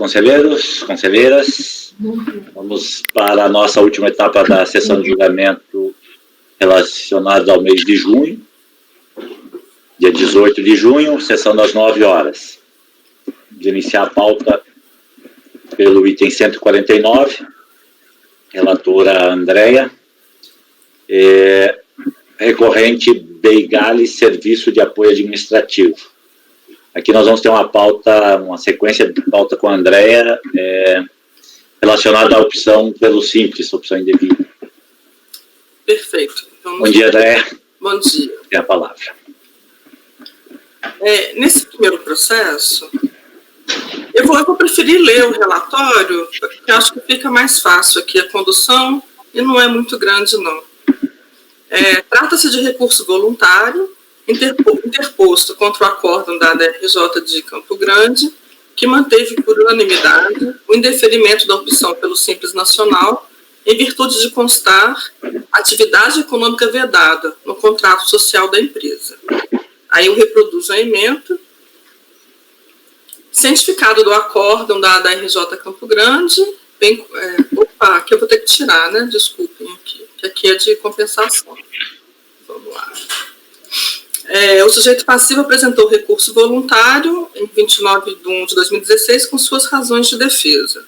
conselheiros, conselheiras. Vamos para a nossa última etapa da sessão de julgamento relacionada ao mês de junho, dia 18 de junho, sessão das 9 horas. Vamos iniciar a pauta pelo item 149, relatora Andréia, recorrente Beigale Serviço de Apoio Administrativo. Aqui nós vamos ter uma pauta, uma sequência de pauta com a Andréia, relacionada à opção pelo Simples, opção indevida. Perfeito. Bom dia, Andréia. Bom dia. Tem a palavra. Nesse primeiro processo, eu vou preferir ler o relatório, porque acho que fica mais fácil aqui a condução, e não é muito grande, não. Trata-se de recurso voluntário, interposto contra o acórdão da ADRJ de Campo Grande, que manteve por unanimidade o indeferimento da opção pelo Simples Nacional, em virtude de constar atividade econômica vedada no contrato social da empresa. Aí eu reproduzo a ementa. Cientificado do acórdão da ADRJ Campo Grande, aqui eu vou ter que tirar, né? Desculpem aqui, que aqui é de compensação. Vamos lá. O sujeito passivo apresentou recurso voluntário em 29 de 1 de 2016 com suas razões de defesa.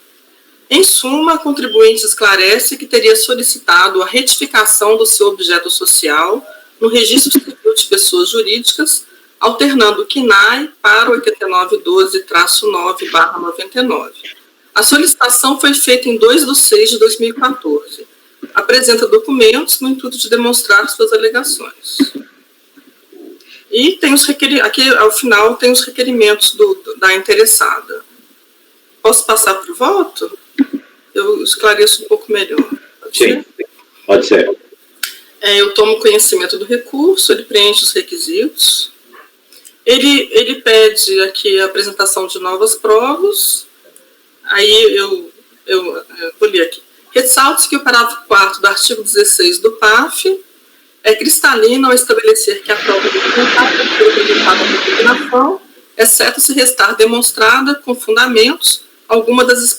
Em suma, a contribuinte esclarece que teria solicitado a retificação do seu objeto social no Registro Civil de Pessoas Jurídicas, alternando o CNAE para 8912-9/99. A solicitação foi feita em 2 de 6 de 2014. Apresenta documentos no intuito de demonstrar suas alegações. E tem aqui, ao final, tem os requerimentos da interessada. Posso passar para o voto? Eu esclareço um pouco melhor. Sim, pode ser. Eu tomo conhecimento do recurso, ele preenche os requisitos. Ele pede aqui a apresentação de novas provas. Aí eu vou ler aqui. Ressalta-se que o parágrafo 4º do artigo 16 do PAF é cristalino ao estabelecer que a prova do contrato foi apresentada por impugnação, exceto se restar demonstrada com fundamentos alguma das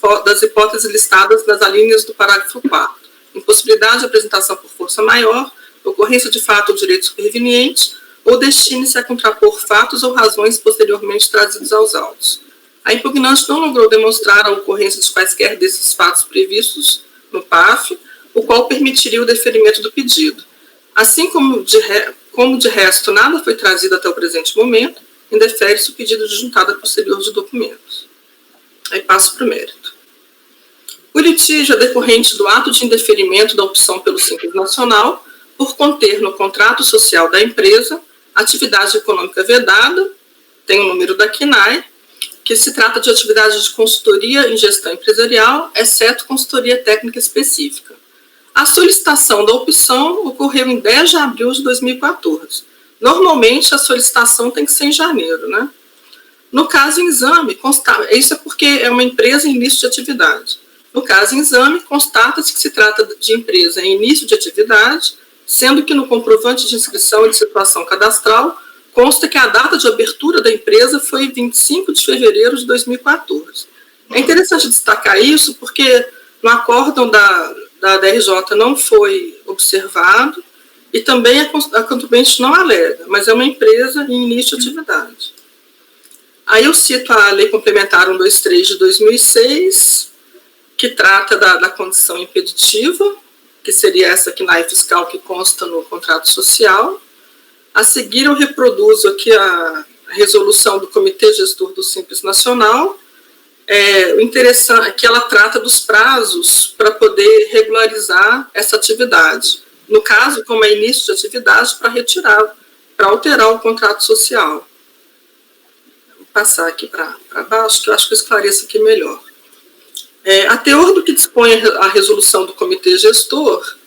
hipóteses listadas nas alíneas do parágrafo 4º. Impossibilidade de apresentação por força maior, ocorrência de fato ou direito superveniente, ou destine-se a contrapor fatos ou razões posteriormente trazidos aos autos. A impugnante não logrou demonstrar a ocorrência de quaisquer desses fatos previstos no PAF, o qual permitiria o deferimento do pedido. Assim como de resto nada foi trazido até o presente momento, indefere-se o pedido de juntada posterior de documentos. Aí passo para o mérito. O litígio é decorrente do ato de indeferimento da opção pelo Simples Nacional por conter no contrato social da empresa atividade econômica vedada, tem o número da CNAE, que se trata de atividade de consultoria em gestão empresarial, exceto consultoria técnica específica. A solicitação da opção ocorreu em 10 de abril de 2014. Normalmente, a solicitação tem que ser em janeiro, né? No caso em exame, isso é porque é uma empresa em início de atividade. No caso em exame, constata-se que se trata de empresa em início de atividade, sendo que no comprovante de inscrição e de situação cadastral consta que a data de abertura da empresa foi 25 de fevereiro de 2014. É interessante destacar isso porque no acórdão da DRJ não foi observado e também a contribuinte não alega, mas é uma empresa em início de atividade. Aí eu cito a Lei Complementar 123 de 2006, que trata da condição impeditiva, que seria essa CNAE fiscal que consta no contrato social. A seguir eu reproduzo aqui a resolução do Comitê Gestor do Simples Nacional. O interessante é que ela trata dos prazos para poder regularizar essa atividade. No caso, como é início de atividade, para alterar o contrato social. Vou passar aqui para baixo, que eu acho que eu esclareço aqui melhor. A teor do que dispõe a resolução do Comitê Gestor,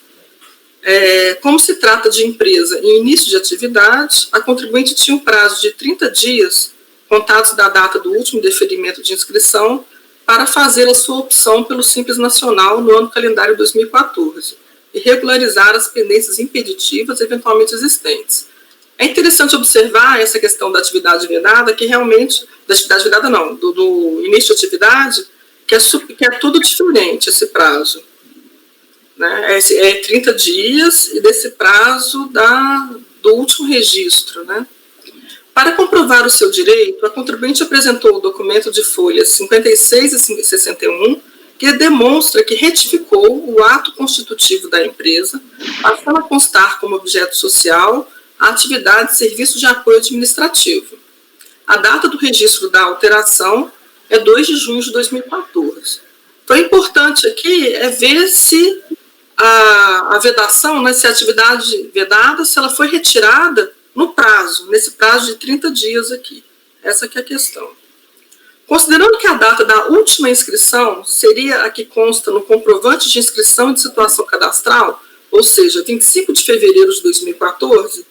como se trata de empresa em início de atividade, a contribuinte tinha um prazo de 30 dias, contados da data do último deferimento de inscrição, para fazer a sua opção pelo Simples Nacional no ano calendário 2014 e regularizar as pendências impeditivas eventualmente existentes. É interessante observar essa questão da atividade vedada, que realmente, da atividade vedada não, do início de atividade, que é tudo diferente esse prazo. Né? É 30 dias e desse prazo do último registro. Né? Para comprovar o seu direito, a contribuinte apresentou o documento de folhas 56 e 61, que demonstra que retificou o ato constitutivo da empresa, passando a constar como objeto social a atividade de serviço de apoio administrativo. A data do registro da alteração é 2 de junho de 2014. Então, o importante aqui é ver se a vedação, né, se a atividade vedada, se ela foi retirada no prazo, nesse prazo de 30 dias aqui. Essa que é a questão. Considerando que a data da última inscrição seria a que consta no comprovante de inscrição de situação cadastral, ou seja, 25 de fevereiro de 2014,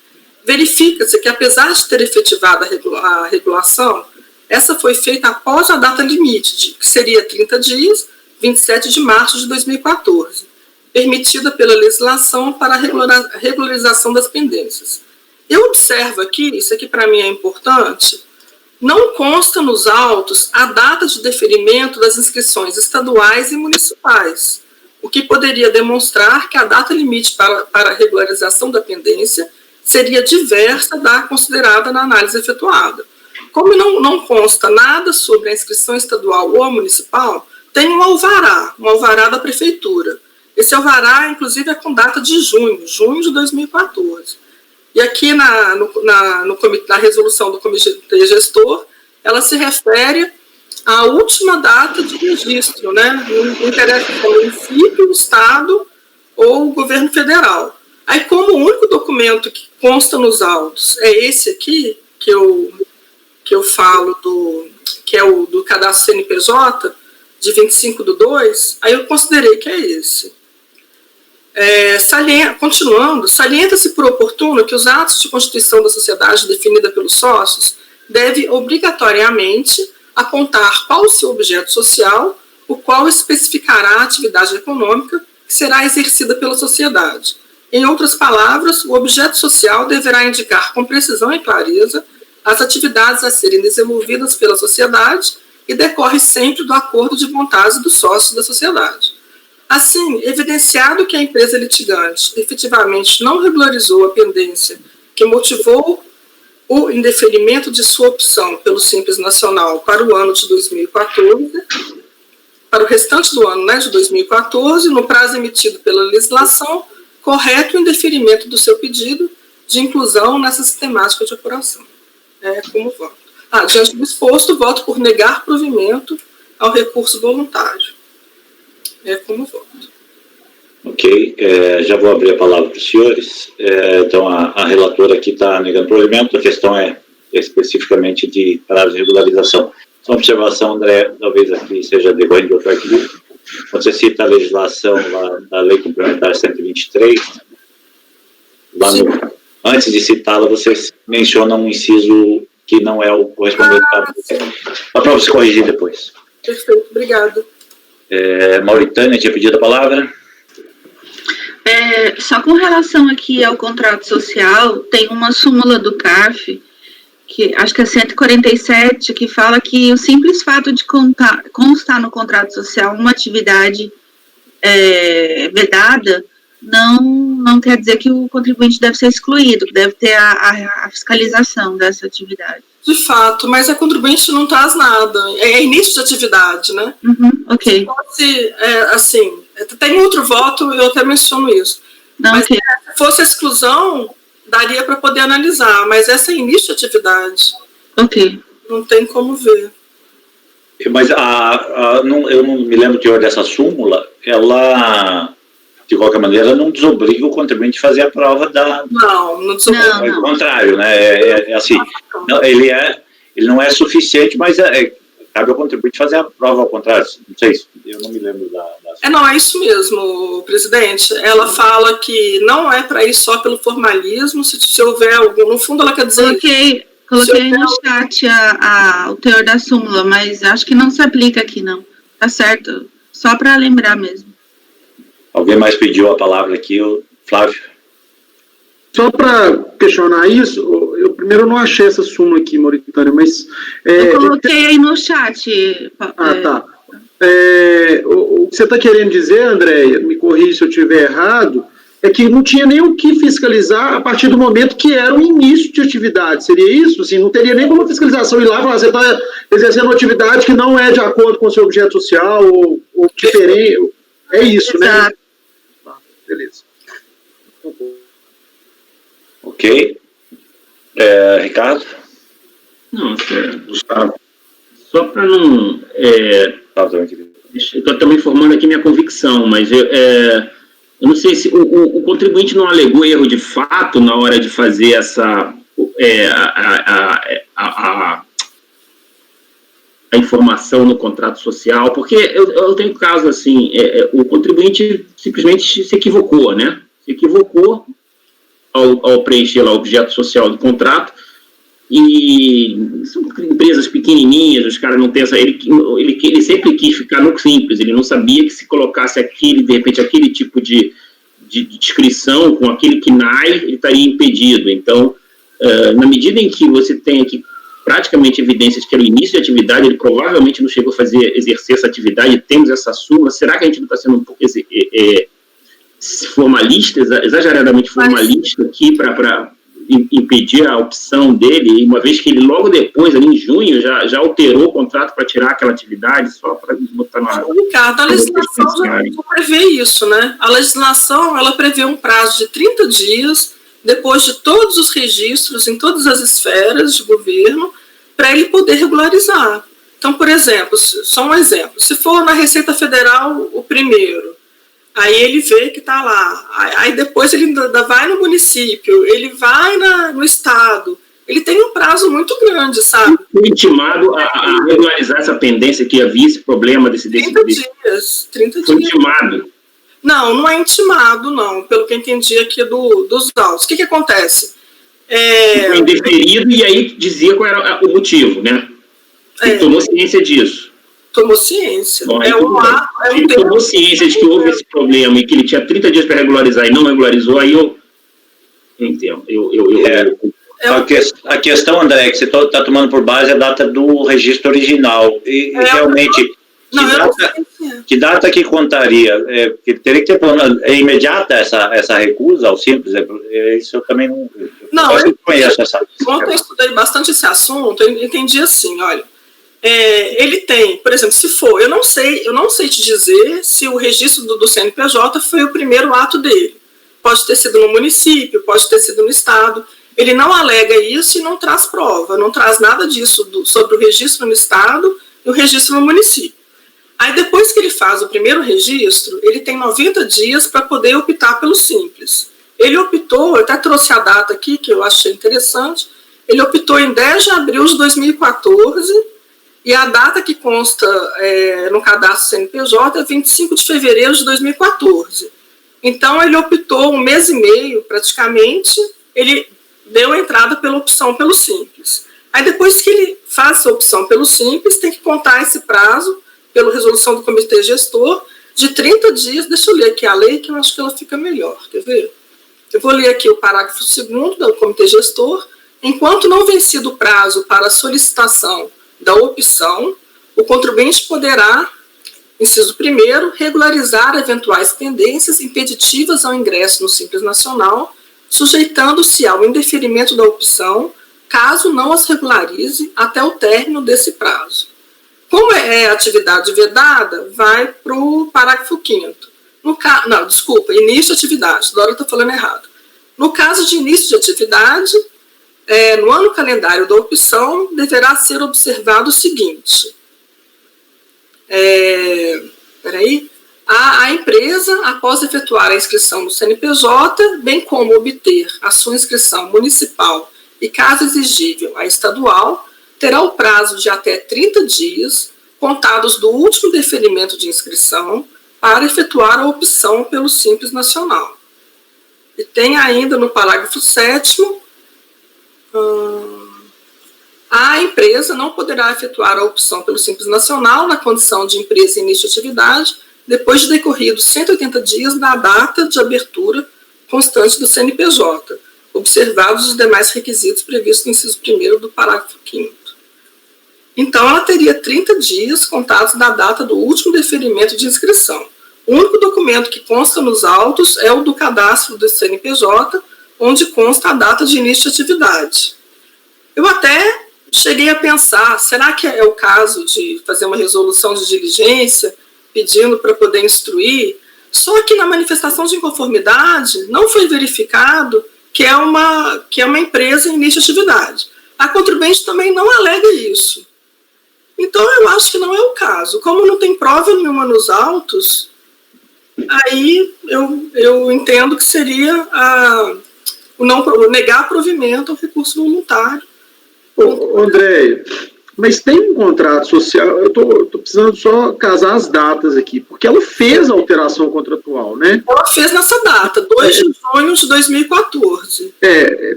verifica-se que, apesar de ter efetivado a regulação, essa foi feita após a data limite, que seria 30 dias, 27 de março de 2014, permitida pela legislação para a regularização das pendências. Eu observo aqui, isso aqui para mim é importante, não consta nos autos a data de deferimento das inscrições estaduais e municipais, o que poderia demonstrar que a data limite para a regularização da pendência seria diversa da considerada na análise efetuada. Como não consta nada sobre a inscrição estadual ou municipal, tem um alvará da prefeitura. Esse alvará, inclusive, é com data de junho de 2014. E aqui na resolução do comitê gestor, ela se refere à última data de registro, né? Não interessa se é o município, o estado ou o governo federal. Aí, como o único documento que consta nos autos é esse aqui, que eu falo, que é o do cadastro CNPJ, de 25/2, aí eu considerei que é esse. Continuando, salienta-se por oportuno que os atos de constituição da sociedade definida pelos sócios deve obrigatoriamente apontar qual o seu objeto social, o qual especificará a atividade econômica que será exercida pela sociedade. Em outras palavras, o objeto social deverá indicar com precisão e clareza as atividades a serem desenvolvidas pela sociedade e decorre sempre do acordo de vontade dos sócios da sociedade. Assim, evidenciado que a empresa litigante efetivamente não regularizou a pendência que motivou o indeferimento de sua opção pelo Simples Nacional para o ano de 2014, para o restante do ano, né, de 2014, no prazo emitido pela legislação, correto o indeferimento do seu pedido de inclusão nessa sistemática de apuração. Como voto. Diante do exposto, voto por negar provimento ao recurso voluntário. Como voto. Ok, já vou abrir a palavra para os senhores. Então, a relatora aqui está negando provimento, a questão é especificamente de prazo de regularização. Só uma observação, André, talvez aqui seja decorrente do outro arquivo. Quando você cita a legislação lá da Lei Complementar 123, lá antes de citá-la, você menciona um inciso que não é o correspondente. Só para você corrigir depois. Perfeito, obrigada. Mauritânia tinha pedido a palavra. Só com relação aqui ao contrato social, tem uma súmula do CARF, que acho que é 147, que fala que o simples fato de constar no contrato social uma atividade vedada não quer dizer que o contribuinte deve ser excluído, deve ter a fiscalização dessa atividade. De fato, mas a contribuinte não traz nada, é início de atividade, né? Ok. Tem outro voto, eu até menciono isso. Mas se fosse exclusão, daria para poder analisar, mas essa é início de atividade. Ok. Não tem como ver. Mas eu não me lembro o teor dessa súmula, ela, de qualquer maneira, não desobriga o contribuinte a fazer a prova da... Não desobriga. Ao contrário, né? Assim, ele não é suficiente, mas cabe ao contribuinte fazer a prova ao contrário. Não sei, eu não me lembro da é isso mesmo, presidente. Ela fala que não é para ir só pelo formalismo, se houver algum... No fundo, ela quer dizer... Coloquei no chat o teor da súmula, mas acho que não se aplica aqui, não. Tá certo, só para lembrar mesmo. Alguém mais pediu a palavra aqui, o Flávio? Só para questionar isso, eu primeiro não achei essa súmula aqui, Mauritânia, mas... eu coloquei aí no chat. Tá. que você está querendo dizer, Andréia, me corrija se eu estiver errado, é que não tinha nem o que fiscalizar a partir do momento que era o início de atividade. Seria isso? Assim, não teria nem como fiscalização ir lá e falar, você está exercendo uma atividade que não é de acordo com o seu objeto social ou diferente. É isso, Exato. né? Beleza. Ok. Ricardo? Não, Gustavo? só para não... eu também formando aqui minha convicção, mas eu não sei se o contribuinte não alegou erro de fato na hora de fazer essa... a informação no contrato social, porque eu tenho caso assim, o contribuinte simplesmente se equivocou, né? Se equivocou ao preencher lá o objeto social do contrato, e são empresas pequenininhas, os caras não têm essa... Ele sempre quis ficar no simples, ele não sabia que se colocasse de repente, aquele tipo de descrição com aquele KNAI, ele estaria impedido. Então, na medida em que você tem aqui praticamente evidências que era o início de atividade, ele provavelmente não chegou a exercer essa atividade, temos essa súmula, será que a gente não está sendo um pouco formalista, exageradamente formalista aqui para impedir a opção dele, uma vez que ele logo depois, ali em junho, já alterou o contrato para tirar aquela atividade, só para botar na... Ricardo, a legislação já prevê isso, né? A legislação, ela prevê um prazo de 30 dias, depois de todos os registros em todas as esferas de governo, para ele poder regularizar. Então, por exemplo, só um exemplo, se for na Receita Federal o primeiro, aí ele vê que está lá, aí depois ele ainda vai no município, ele vai no estado, ele tem um prazo muito grande, sabe? Foi intimado a regularizar essa pendência que havia esse problema desse 30 dias. Foi intimado. Não é intimado, não, pelo que eu entendi aqui dos autos. O que acontece? Foi indeferido e aí dizia qual era o motivo, né? Ele tomou ciência disso. Tomou ciência. Bom, ele tomou ciência de que houve esse problema e que ele tinha 30 dias para regularizar e não regularizou, aí eu entendo. A questão, André, é que você está tomando por base a data do registro original. E realmente... Que data que contaria? Que teria que ter imediata essa recusa ao simples? Isso eu também não conheço essa. Ontem eu estudei bastante esse assunto, eu entendi assim, olha, ele tem, por exemplo, se for, eu não sei te dizer se o registro do CNPJ foi o primeiro ato dele. Pode ter sido no município, pode ter sido no estado. Ele não alega isso e não traz prova, não traz nada disso sobre o registro no estado e o registro no município. Aí, depois que ele faz o primeiro registro, ele tem 90 dias para poder optar pelo simples. Ele optou, eu até trouxe a data aqui, que eu achei interessante, ele optou em 10 de abril de 2014, e a data que consta no cadastro CNPJ é 25 de fevereiro de 2014. Então, ele optou um mês e meio, praticamente, ele deu a entrada pela opção pelo simples. Aí, depois que ele faz essa opção pelo simples, tem que contar esse prazo, pela resolução do comitê gestor, de 30 dias, deixa eu ler aqui a lei, que eu acho que ela fica melhor, quer ver? Eu vou ler aqui o parágrafo 2º do comitê gestor. Enquanto não vencido o prazo para a solicitação da opção, o contribuinte poderá, inciso 1º, regularizar eventuais pendências impeditivas ao ingresso no Simples Nacional, sujeitando-se ao indeferimento da opção, caso não as regularize até o término desse prazo. Como é atividade vedada, vai para o parágrafo 5º. Início de atividade, agora eu estou falando errado. No caso de início de atividade, no ano calendário da opção, deverá ser observado o seguinte. A empresa, após efetuar a inscrição no CNPJ, bem como obter a sua inscrição municipal e, caso exigível, a estadual, terá o prazo de até 30 dias, contados do último deferimento de inscrição, para efetuar a opção pelo Simples Nacional. E tem ainda no parágrafo 7º, a empresa não poderá efetuar a opção pelo Simples Nacional na condição de empresa em início de atividade, depois de decorridos 180 dias da data de abertura constante do CNPJ, observados os demais requisitos previstos no inciso 1º do parágrafo 5º. Então, ela teria 30 dias contados da data do último deferimento de inscrição. O único documento que consta nos autos é o do cadastro do CNPJ, onde consta a data de início de atividade. Eu até cheguei a pensar, será que é o caso de fazer uma resolução de diligência, pedindo para poder instruir? Só que na manifestação de inconformidade não foi verificado que é uma empresa em início de atividade. A contribuinte também não alega isso. Então, eu acho que não é o caso. Como não tem prova nenhuma nos autos, aí eu entendo que seria negar provimento ao recurso voluntário. André, mas tem um contrato social, eu tô precisando só casar as datas aqui, porque ela fez a alteração contratual, né? Ela fez nessa data, 2 de junho de 2014.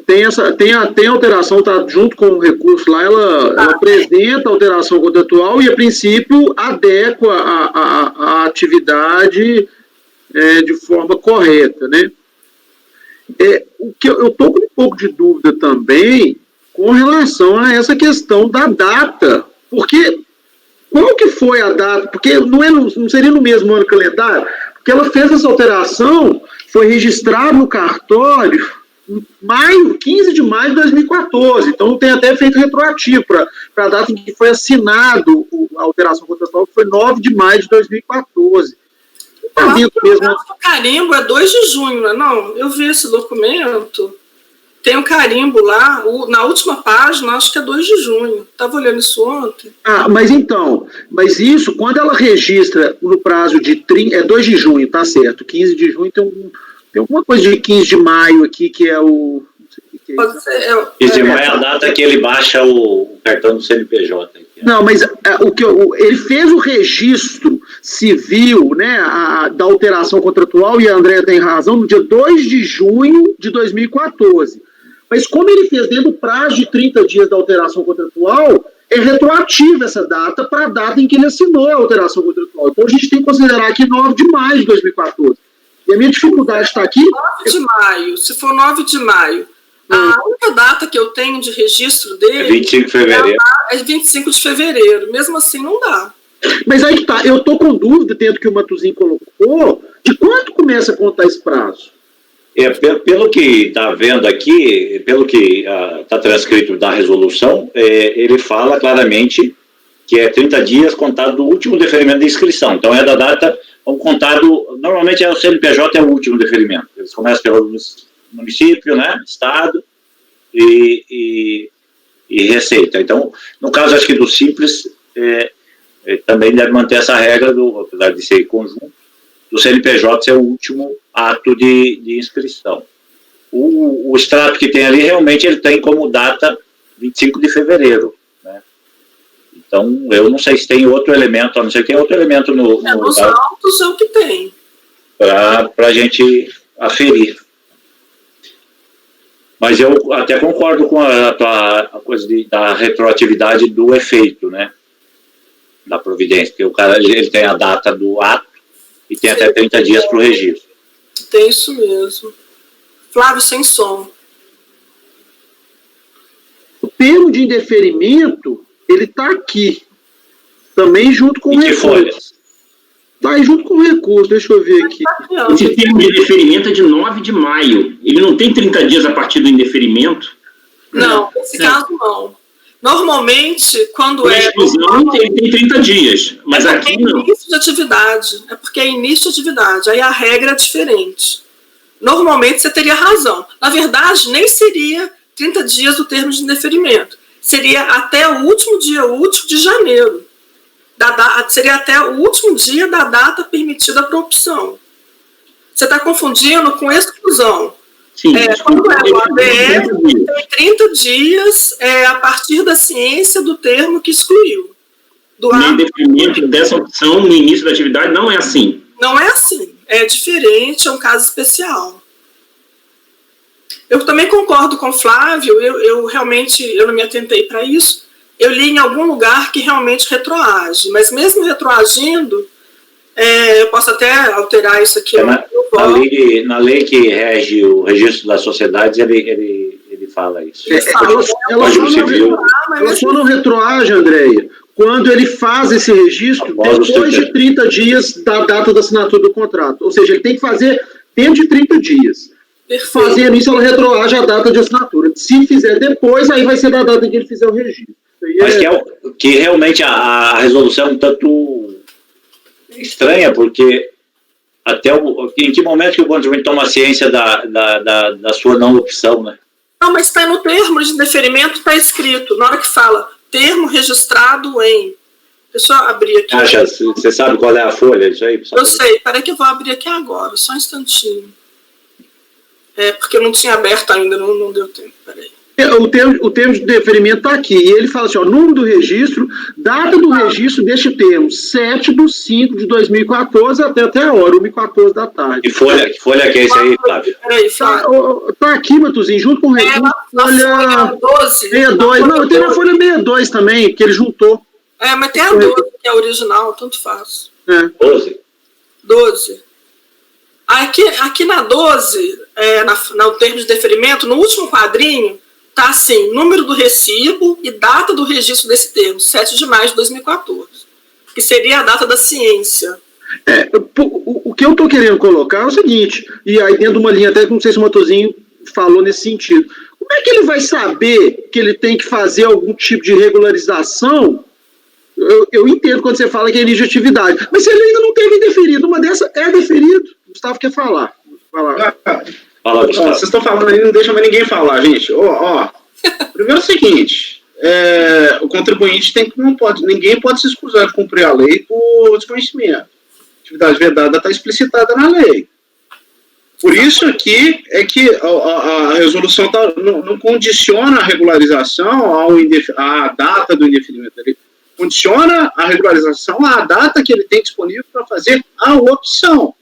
Tem a alteração, tá junto com o recurso lá, ela apresenta a alteração contratual e, a princípio, adequa a atividade de forma correta, né? O que eu estou com um pouco de dúvida também com relação a essa questão da data, porque qual que foi a data? Porque não seria no mesmo ano calendário, porque ela fez essa alteração, foi registrado no cartório em 15 de maio de 2014, então tem até efeito retroativo para a data em que foi assinado a alteração contratual, que foi 9 de maio de 2014. O carimbo é 2 de junho, não é não? Eu vi esse documento, tem um carimbo lá, na última página, acho que é 2 de junho. Estava olhando isso ontem. Mas isso, quando ela registra no prazo de 2 de junho, tá certo, 15 de junho tem alguma coisa de 15 de maio aqui, que é o... Pode ser. 15 de maio é a data que ele baixa o cartão do CNPJ. Não, mas ele fez o registro civil, né, da alteração contratual, e a Andréa tem razão, no dia 2 de junho de 2014. Mas como ele fez dentro do prazo de 30 dias da alteração contratual, é retroativa essa data para a data em que ele assinou a alteração contratual. Então a gente tem que considerar aqui 9 de maio de 2014. E a minha dificuldade está aqui... 9 de maio, se for 9 de maio. A única data que eu tenho de registro dele... É 25 de fevereiro. É 25 de fevereiro. Mesmo assim, não dá. Mas aí que tá, eu tô com dúvida, dentro que o Matuzinho colocou, de quanto começa a contar esse prazo? Pelo que está vendo aqui, pelo que está transcrito da resolução, ele fala claramente que é 30 dias contado do último deferimento de inscrição. Então, é da data, contado, normalmente o CNPJ é o último deferimento. Eles começam pelo município, né, estado e Receita. Então, no caso, acho que do Simples, também deve manter essa regra, apesar de ser conjunto, do CNPJ ser o último ato de inscrição. O extrato que tem ali, realmente, ele tem como data 25 de fevereiro. Né? Então, eu não sei se tem outro elemento, a não ser que tem outro elemento nos autos é o que tem. Para a gente aferir. Mas eu até concordo com a coisa da retroatividade do efeito, né? Da providência, porque o cara ele tem a data do ato e tem até 30 dias para o registro. Tem isso mesmo. Flávio, sem som. O termo de indeferimento, ele está aqui, também junto com o recurso. Está aí junto com o recurso, deixa eu ver aqui. Esse termo de indeferimento é de 9 de maio. Ele não tem 30 dias a partir do indeferimento? Não, nesse caso não. Normalmente, quando exclusão, ele tem 30 dias, mas aqui não. É início de atividade. É porque é início de atividade. Aí a regra é diferente. Normalmente você teria razão. Na verdade, nem seria 30 dias do termo de indeferimento. Seria até o último dia útil de janeiro. Seria até o último dia da data permitida para opção. Você está confundindo com exclusão. Sim, quando é o ABE, tem 30 dias a partir da ciência do termo que excluiu. O indeferimento dessa opção no início da atividade não é assim. Não é assim. É diferente, é um caso especial. Eu também concordo com o Flávio, eu realmente não me atentei para isso. Eu li em algum lugar que realmente retroage, mas mesmo retroagindo, eu posso até alterar isso aqui. Na lei que rege o registro das sociedades, ele fala isso. Ela só não retroage, Andréia, quando ele faz esse registro depois de 30 dias da data da assinatura do contrato. Ou seja, ele tem que fazer dentro de 30 dias. Perfeito. Fazendo isso, ela retroage a data de assinatura. Se fizer depois, aí vai ser da data que ele fizer o registro. Mas que realmente a resolução é um tanto estranha, porque em que momento que o contribuinte toma ciência da sua não opção, né? Não, mas está no termo de deferimento, está escrito, na hora que fala termo registrado em... Deixa eu abrir aqui. Você sabe qual é a folha disso aí? Eu sei, peraí que eu vou abrir aqui agora, só um instantinho. Porque eu não tinha aberto ainda, não deu tempo, peraí. O termo de deferimento está aqui, e ele fala assim, ó, número do registro, data do registro deste termo, 7/5/2014 até a hora, 1h14 da tarde. Que folha que é esse aí, Flávio? Peraí, Flávio. Tá aqui, Matuzinho, junto com o registro, folha 12. 62, não, tem a folha 62 também, que ele juntou. Mas tem a 12, que é a original, tanto faz. 12. Aqui na 12, no termo de deferimento, no último quadrinho, tá assim, número do recibo e data do registro desse termo, 7 de maio de 2014, que seria a data da ciência. O que eu tô querendo colocar é o seguinte, e aí dentro de uma linha até que não sei se o Matosinho falou nesse sentido, como é que ele vai saber que ele tem que fazer algum tipo de regularização? Eu entendo quando você fala que é início de atividade, mas se ele ainda não teve deferido, uma dessa é deferido. O Gustavo quer falar. Fala, Gustavo. Vocês estão falando aí, não deixa mais ninguém falar, gente. Primeiro é o seguinte, o contribuinte ninguém pode se excusar de cumprir a lei por desconhecimento. A atividade vedada está explicitada na lei. Por isso aqui é que a resolução não condiciona a regularização à data do indeferimento. Ele condiciona a regularização à data que ele tem disponível para fazer a opção.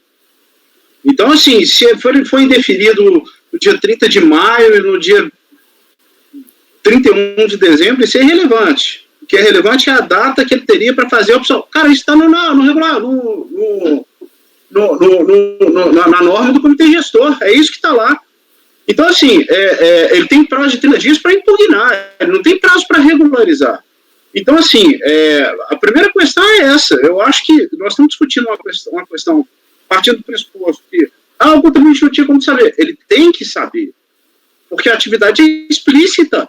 Então, assim, se foi indeferido no dia 30 de maio e no dia 31 de dezembro, isso é irrelevante. O que é relevante é a data que ele teria para fazer a opção. Cara, isso está no regular, na norma do comitê gestor, é isso que está lá. Então, assim, ele tem prazo de 30 dias para impugnar, ele não tem prazo para regularizar. Então, assim, a primeira questão é essa. Eu acho que nós estamos discutindo uma questão partindo do pressuposto que o contribuinte não tinha como saber. Ele tem que saber, porque a atividade é explícita.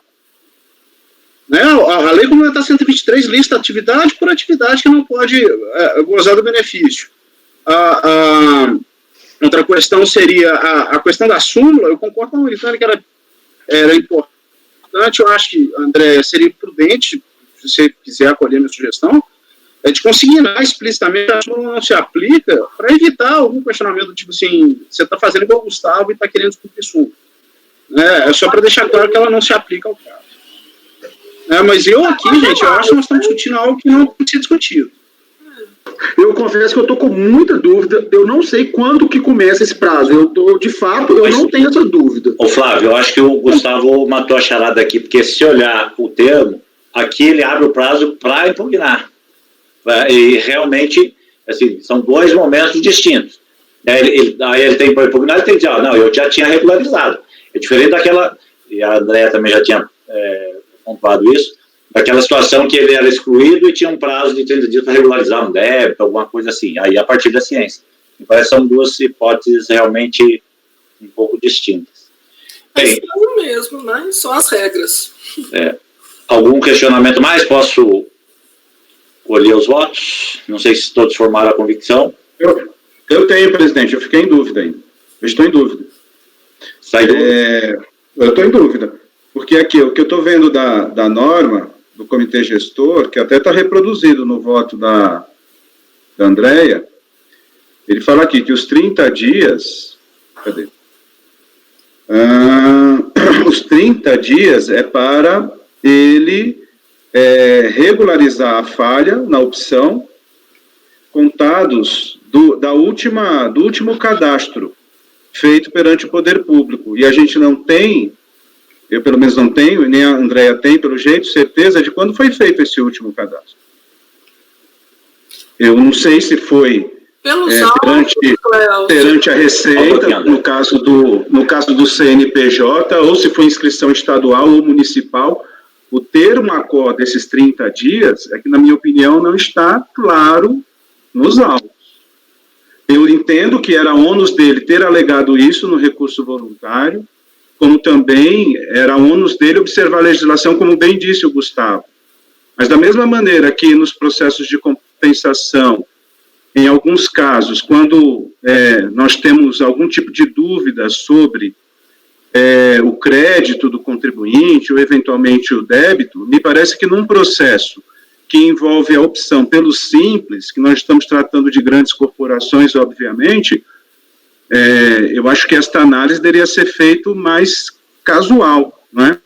Né? A Lei Complementar 123 lista atividade por atividade que não pode gozar do benefício. Outra questão seria a questão da súmula. Eu concordo com a Maritana que era importante. Eu acho que, André, seria prudente, se você quiser acolher a minha sugestão, de consignar explicitamente a súmula não se aplica para evitar algum questionamento, tipo assim, você está fazendo igual o Gustavo e está querendo descumprir súmula. É só para deixar claro que ela não se aplica ao caso. Mas eu aqui, gente, eu acho que nós estamos discutindo algo que não tem que ser discutido. Eu confesso que eu estou com muita dúvida, eu não sei quando que começa esse prazo, de fato, não tenho essa dúvida. Ô Flávio, eu acho que o Gustavo matou a charada aqui, porque se olhar o termo, aqui ele abre o prazo para impugnar. E realmente, assim, são dois momentos distintos. Aí ele tem para impugnar, ele tem que dizer, não, eu já tinha regularizado. É diferente daquela, e a Andréia também já tinha pontuado isso, daquela situação que ele era excluído e tinha um prazo de 30 dias para regularizar um débito, alguma coisa assim, aí a partir da ciência. Então, são duas hipóteses realmente um pouco distintas. Bem, é mesmo, né? São as regras. Algum questionamento mais? Posso colher os votos? Não sei se todos formaram a convicção. Eu tenho, presidente, eu fiquei em dúvida ainda. Eu estou em dúvida. Eu estou em dúvida. Porque aqui, o que eu estou vendo da norma do comitê gestor, que até está reproduzido no voto da Andréia, ele fala aqui que os 30 dias... Cadê? Os 30 dias é para ele regularizar a falha na opção, contados do último cadastro feito perante o poder público. E a gente não tem, eu pelo menos não tenho, e nem a Andréia tem, pelo jeito, certeza de quando foi feito esse último cadastro. Eu não sei se foi Pelos perante a Receita, no caso do CNPJ, ou se for inscrição estadual ou municipal, o termo acorde desses 30 dias é que, na minha opinião, não está claro nos autos. Eu entendo que era ônus dele ter alegado isso no recurso voluntário, como também era ônus dele observar a legislação, como bem disse o Gustavo. Mas, da mesma maneira que nos processos de compensação, em alguns casos, quando nós temos algum tipo de dúvida sobre o crédito do contribuinte ou, eventualmente, o débito, me parece que num processo que envolve a opção pelo Simples, que nós estamos tratando de grandes corporações, obviamente, eu acho que esta análise deveria ser feita mais casual, né?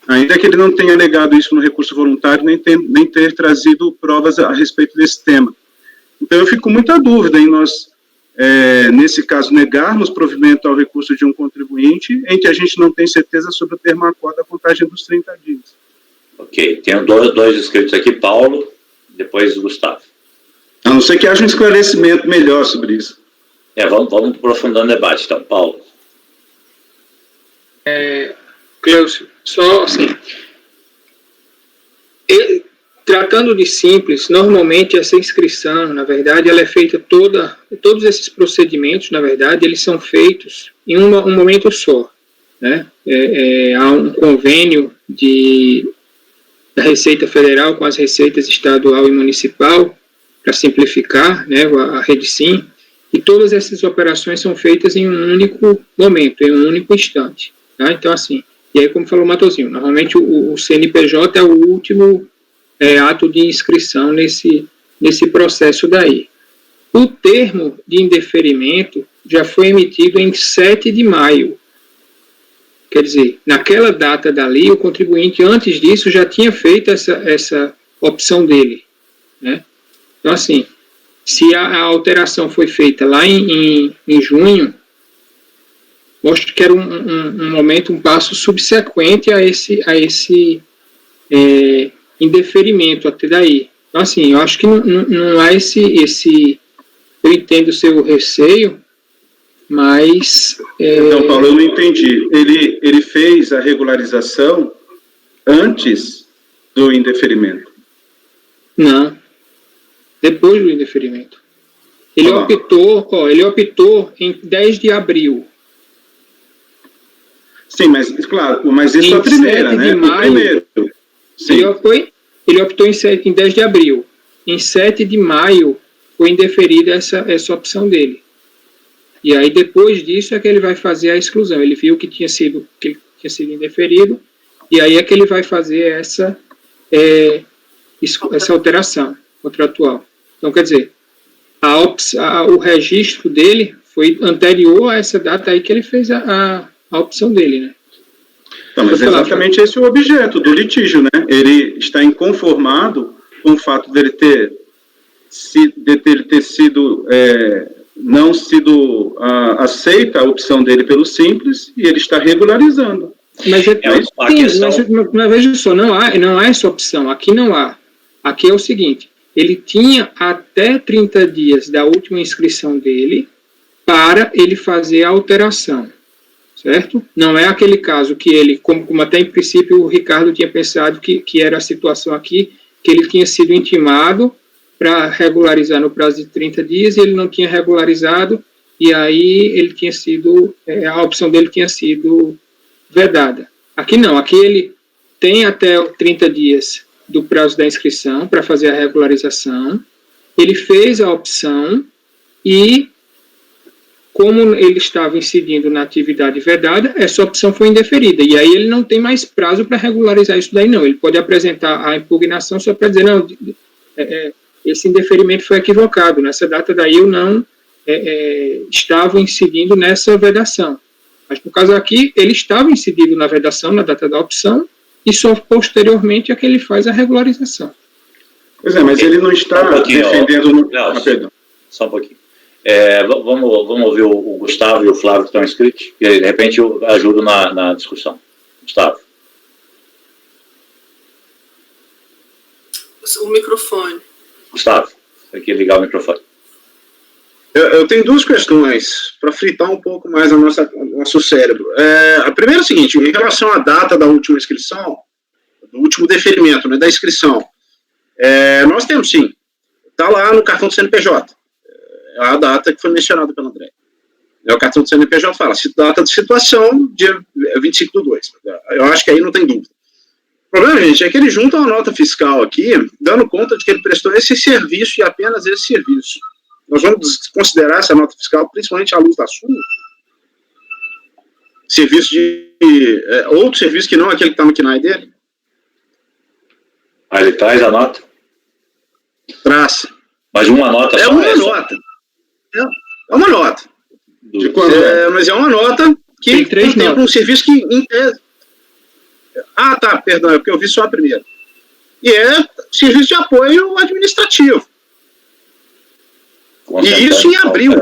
Ainda que ele não tenha alegado isso no recurso voluntário, nem ter trazido provas a respeito desse tema. Então, eu fico com muita dúvida em nós, nesse caso, negarmos provimento ao recurso de um contribuinte em que a gente não tem certeza sobre o termo acorde da contagem dos 30 dias. Ok, tenho dois inscritos aqui, Paulo, depois Gustavo. A não ser que haja um esclarecimento melhor sobre isso. Vamos aprofundando o debate, então, Paulo. Cleucio, só assim, tratando de simples, normalmente essa inscrição, na verdade, ela é feita todos esses procedimentos, na verdade, eles são feitos em um momento só, né? Há um convênio da Receita Federal com as receitas estadual e municipal, para simplificar, né, a rede SIM, e todas essas operações são feitas em um único momento, em um único instante, tá? Então, assim, e aí, como falou o Matosinho, normalmente o CNPJ é o último ato de inscrição nesse processo daí. O termo de indeferimento já foi emitido em 7 de maio. Quer dizer, naquela data dali, o contribuinte, antes disso, já tinha feito essa opção dele, né? Então, assim, se a alteração foi feita lá em junho, mostra que era um momento, um passo subsequente a esse indeferimento até daí. Então, assim, eu acho que não há esse eu entendo o seu receio, mas... Não, Paulo, eu não entendi. Ele fez a regularização antes do indeferimento? Não. Depois do indeferimento. Ele optou em 10 de abril. Sim, mas, claro, mas isso é a primeira, né? Maio, ele optou em 10 de abril. Em 7 de maio foi indeferida essa opção dele. E aí, depois disso, é que ele vai fazer a exclusão. Ele viu que tinha sido indeferido, e aí é que ele vai fazer essa alteração contratual. Então, quer dizer, o registro dele foi anterior a essa data aí que ele fez a opção dele, né? Então, mas exatamente esse é o objeto do litígio, né? Ele está inconformado com o fato dele ter sido não sido aceita a opção dele pelo Simples, e ele está regularizando. Mas veja só, não há essa opção, aqui não há. Aqui é o seguinte, ele tinha até 30 dias da última inscrição dele para ele fazer a alteração, certo? Não é aquele caso que ele, como até em princípio o Ricardo tinha pensado que era a situação aqui, que ele tinha sido intimado para regularizar no prazo de 30 dias e ele não tinha regularizado, e aí ele tinha sido, a opção dele tinha sido vedada. Aqui não, aqui ele tem até 30 dias do prazo da inscrição para fazer a regularização, ele fez a opção e, como ele estava incidindo na atividade vedada, essa opção foi indeferida, e aí ele não tem mais prazo para regularizar isso daí não, ele pode apresentar a impugnação só para dizer, não, esse indeferimento foi equivocado, nessa data daí eu não estava incidindo nessa vedação. Mas, no caso aqui, ele estava incidido na vedação, na data da opção, e só posteriormente é que ele faz a regularização. Pois é, mas ele não está defendendo... perdão. Só um pouquinho. Vamos ouvir o Gustavo e o Flávio que estão inscritos, e de repente eu ajudo na discussão. Gustavo. O microfone. Gustavo, tem que ligar o microfone. Eu tenho duas questões para fritar um pouco mais o nosso cérebro. A primeira é o seguinte, em relação à data da última inscrição, do último deferimento, né, da inscrição, nós temos sim, está lá no cartão do CNPJ, é a data que foi mencionada pelo André. O cartão do CNPJ fala, data de situação, dia 25/2. Eu acho que aí não tem dúvida. O problema, gente, é que ele junta uma nota fiscal aqui, dando conta de que ele prestou esse serviço e apenas esse serviço. Nós vamos considerar essa nota fiscal, principalmente à luz da súmula, serviço outro serviço que não aquele que está no KNAI dele? Aí ele traz a nota? Traz. Mas uma nota só? Uma nota. É uma nota. De quando mas é uma nota que contempla um serviço que, em tese... Ah, tá, perdão, é porque eu vi só a primeira. E é serviço de apoio administrativo. E isso em abril.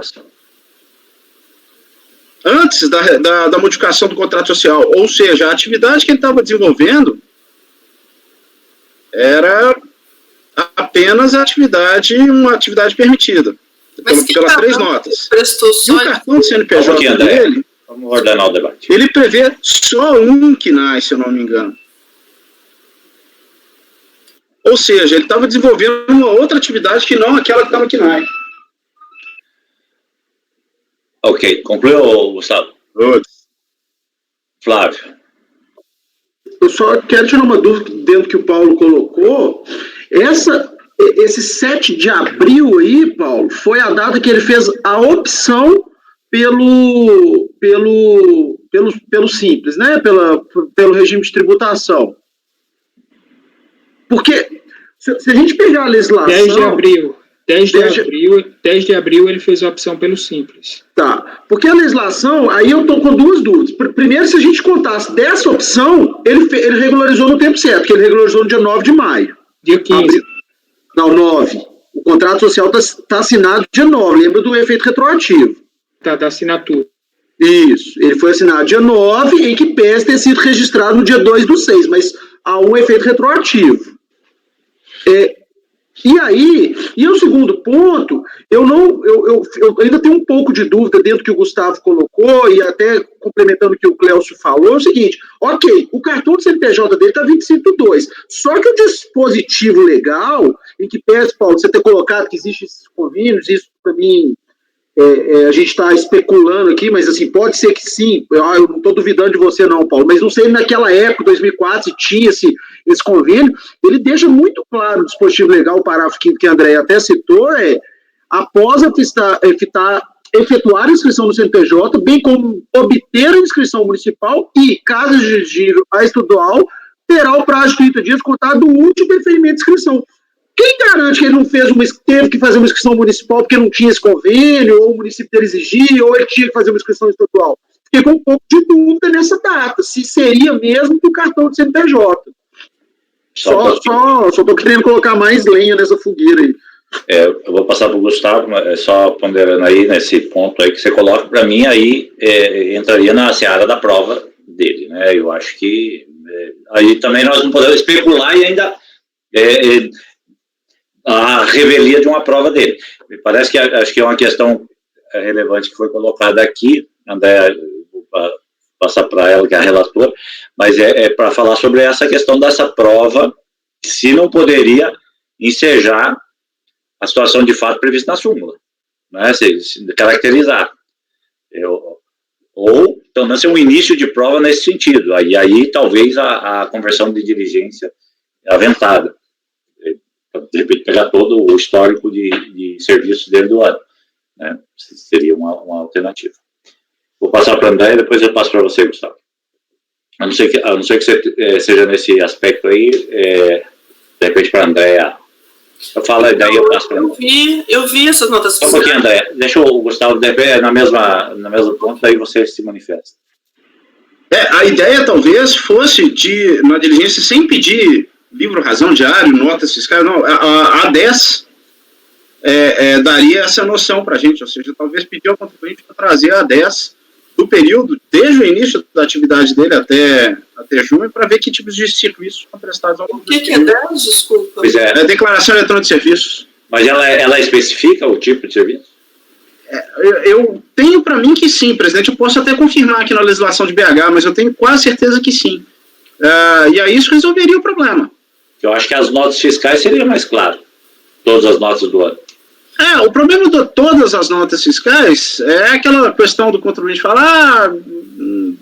Antes da modificação do contrato social. Ou seja, a atividade que ele estava desenvolvendo era apenas uma atividade permitida. Pelas 3 notas. Prestou só e o cartão do CNPJ dele... Vamos ordenar o debate. Ele prevê só um KNAI, se eu não me engano. Ou seja, ele estava desenvolvendo uma outra atividade que não aquela que estava no KNAI. Ok, concluiu, Gustavo? Flávio. Eu só quero tirar uma dúvida dentro do que o Paulo colocou. Esse 7 de abril aí, Paulo, foi a data que ele fez a opção pelo Simples, né? Pelo regime de tributação. Porque, se a gente pegar a legislação... 10 de abril ele fez a opção pelo Simples. Tá, porque a legislação, aí eu estou com duas dúvidas. Primeiro, se a gente contasse dessa opção, ele regularizou no tempo certo, porque ele regularizou no dia 9 de maio. Dia 15. Não, 9. O contrato social está assinado dia 9, lembra do efeito retroativo. Tá, da assinatura. Isso, ele foi assinado dia 9, em que pese ter sido registrado no dia 2/6, mas há um efeito retroativo. E aí, o segundo ponto, eu ainda tenho um pouco de dúvida dentro do que o Gustavo colocou, e até complementando o que o Clécio falou, é o seguinte, ok, o cartão do CNPJ dele está 25/2, só que o dispositivo legal, em que pese, Paulo, você ter colocado que existem esses convênios, isso para mim, a gente está especulando aqui, mas assim, pode ser que sim, eu não estou duvidando de você não, Paulo, mas não sei naquela época, 2004, se tinha esse convênio, ele deixa muito claro o dispositivo legal, o parágrafo 5º que a Andréia até citou, após efetuar a inscrição no CNPJ, bem como obter a inscrição municipal e, caso exigível a estadual, terá o prazo de 30 dias contado do último deferimento de inscrição. Quem garante que ele não teve que fazer uma inscrição municipal porque não tinha esse convênio, ou o município dele exigia, ou ele tinha que fazer uma inscrição estadual? Fiquei com um pouco de dúvida nessa data, se seria mesmo do cartão de CNPJ. Só estou querendo colocar mais lenha nessa fogueira aí. Eu vou passar para o Gustavo, só ponderando aí nesse ponto aí que você coloca, para mim aí entraria na seara da prova dele, né? Eu acho que aí também nós não podemos especular e ainda a revelia de uma prova dele. Me parece que acho que é uma questão relevante que foi colocada aqui, André, vou passar para ela, que é a relatora, mas para falar sobre essa questão dessa prova, se não poderia ensejar a situação de fato prevista na súmula, né, se caracterizar. Ou, pelo menos, um início de prova nesse sentido. Aí talvez a conversão de diligência aventada. De repente, pegar todo o histórico de serviços dele do ano. Né? Seria uma alternativa. Vou passar para o André e depois eu passo para você, Gustavo. A não ser que você seja nesse aspecto aí, de repente para a André. Eu falo e daí eu passo para André. Eu vi essas notas fiscais. Um pouquinho, André. Deixa o Gustavo na mesma ponto, daí você se manifesta. A ideia talvez fosse na diligência, sem pedir livro razão diário, notas fiscais, não, a 10 daria essa noção para a gente, ou seja, talvez pedir ao contribuinte para trazer a 10 do período, desde o início da atividade dele até junho, para ver que tipos de serviços são prestados ao contribuinte. O que é 10? Desculpa. Pois Declaração eletrônica de serviços. Mas ela especifica o tipo de serviço? Eu tenho para mim que sim, presidente. Eu posso até confirmar aqui na legislação de BH, mas eu tenho quase certeza que sim. E aí isso resolveria o problema. Eu acho que as notas fiscais seria mais claro. Todas as notas do ano. O problema de todas as notas fiscais é aquela questão do contribuinte falar,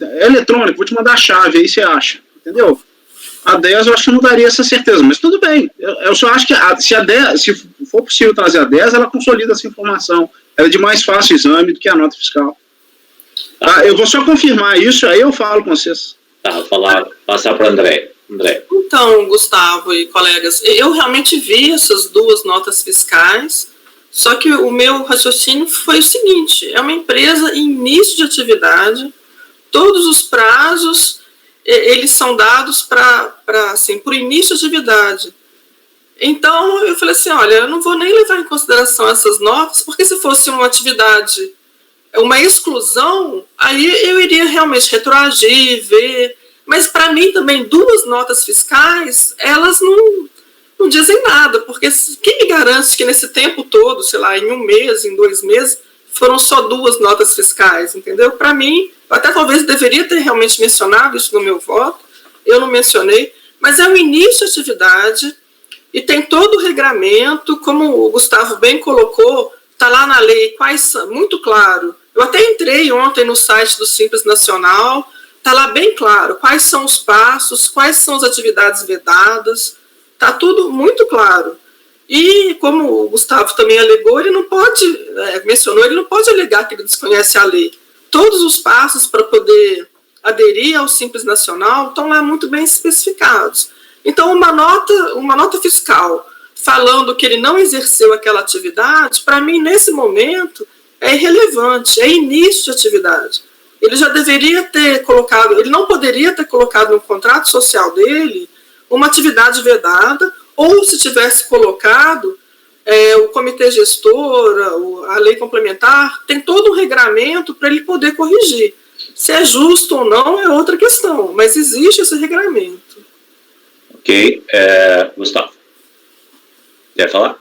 é eletrônico, vou te mandar a chave, aí você acha, entendeu? A 10 eu acho que não daria essa certeza, mas tudo bem. Eu só acho que se for possível trazer a 10, ela consolida essa informação. Ela é de mais fácil exame do que a nota fiscal. Eu vou só confirmar isso, aí eu falo com vocês. Passar para o André. Então, Gustavo e colegas, eu realmente vi essas duas notas fiscais. Só que o meu raciocínio foi o seguinte, é uma empresa em início de atividade, todos os prazos, eles são dados por início de atividade. Então, eu falei assim, olha, eu não vou nem levar em consideração essas notas, porque se fosse uma atividade, uma exclusão, aí eu iria realmente retroagir, ver. Mas, para mim, também, duas notas fiscais, elas não dizem nada, porque quem me garante que nesse tempo todo, sei lá, em 1 mês, em 2 meses, foram só duas notas fiscais, entendeu? Para mim, até talvez deveria ter realmente mencionado isso no meu voto, eu não mencionei, mas é o início de atividade e tem todo o regramento, como o Gustavo bem colocou, está lá na lei, muito claro. Eu até entrei ontem no site do Simples Nacional, está lá bem claro quais são os passos, quais são as atividades vedadas. Está tudo muito claro. E, como o Gustavo também alegou, ele não pode, ele não pode alegar que ele desconhece a lei. Todos os passos para poder aderir ao Simples Nacional estão lá muito bem especificados. Então, uma nota fiscal falando que ele não exerceu aquela atividade, para mim, nesse momento, é irrelevante, é início de atividade. Ele já deveria ter colocado, ele não poderia ter colocado no contrato social dele uma atividade vedada, ou se tivesse colocado, o comitê gestor, a lei complementar, tem todo um regramento para ele poder corrigir. Se é justo ou não é outra questão, mas existe esse regramento. Ok. Gustavo, quer falar?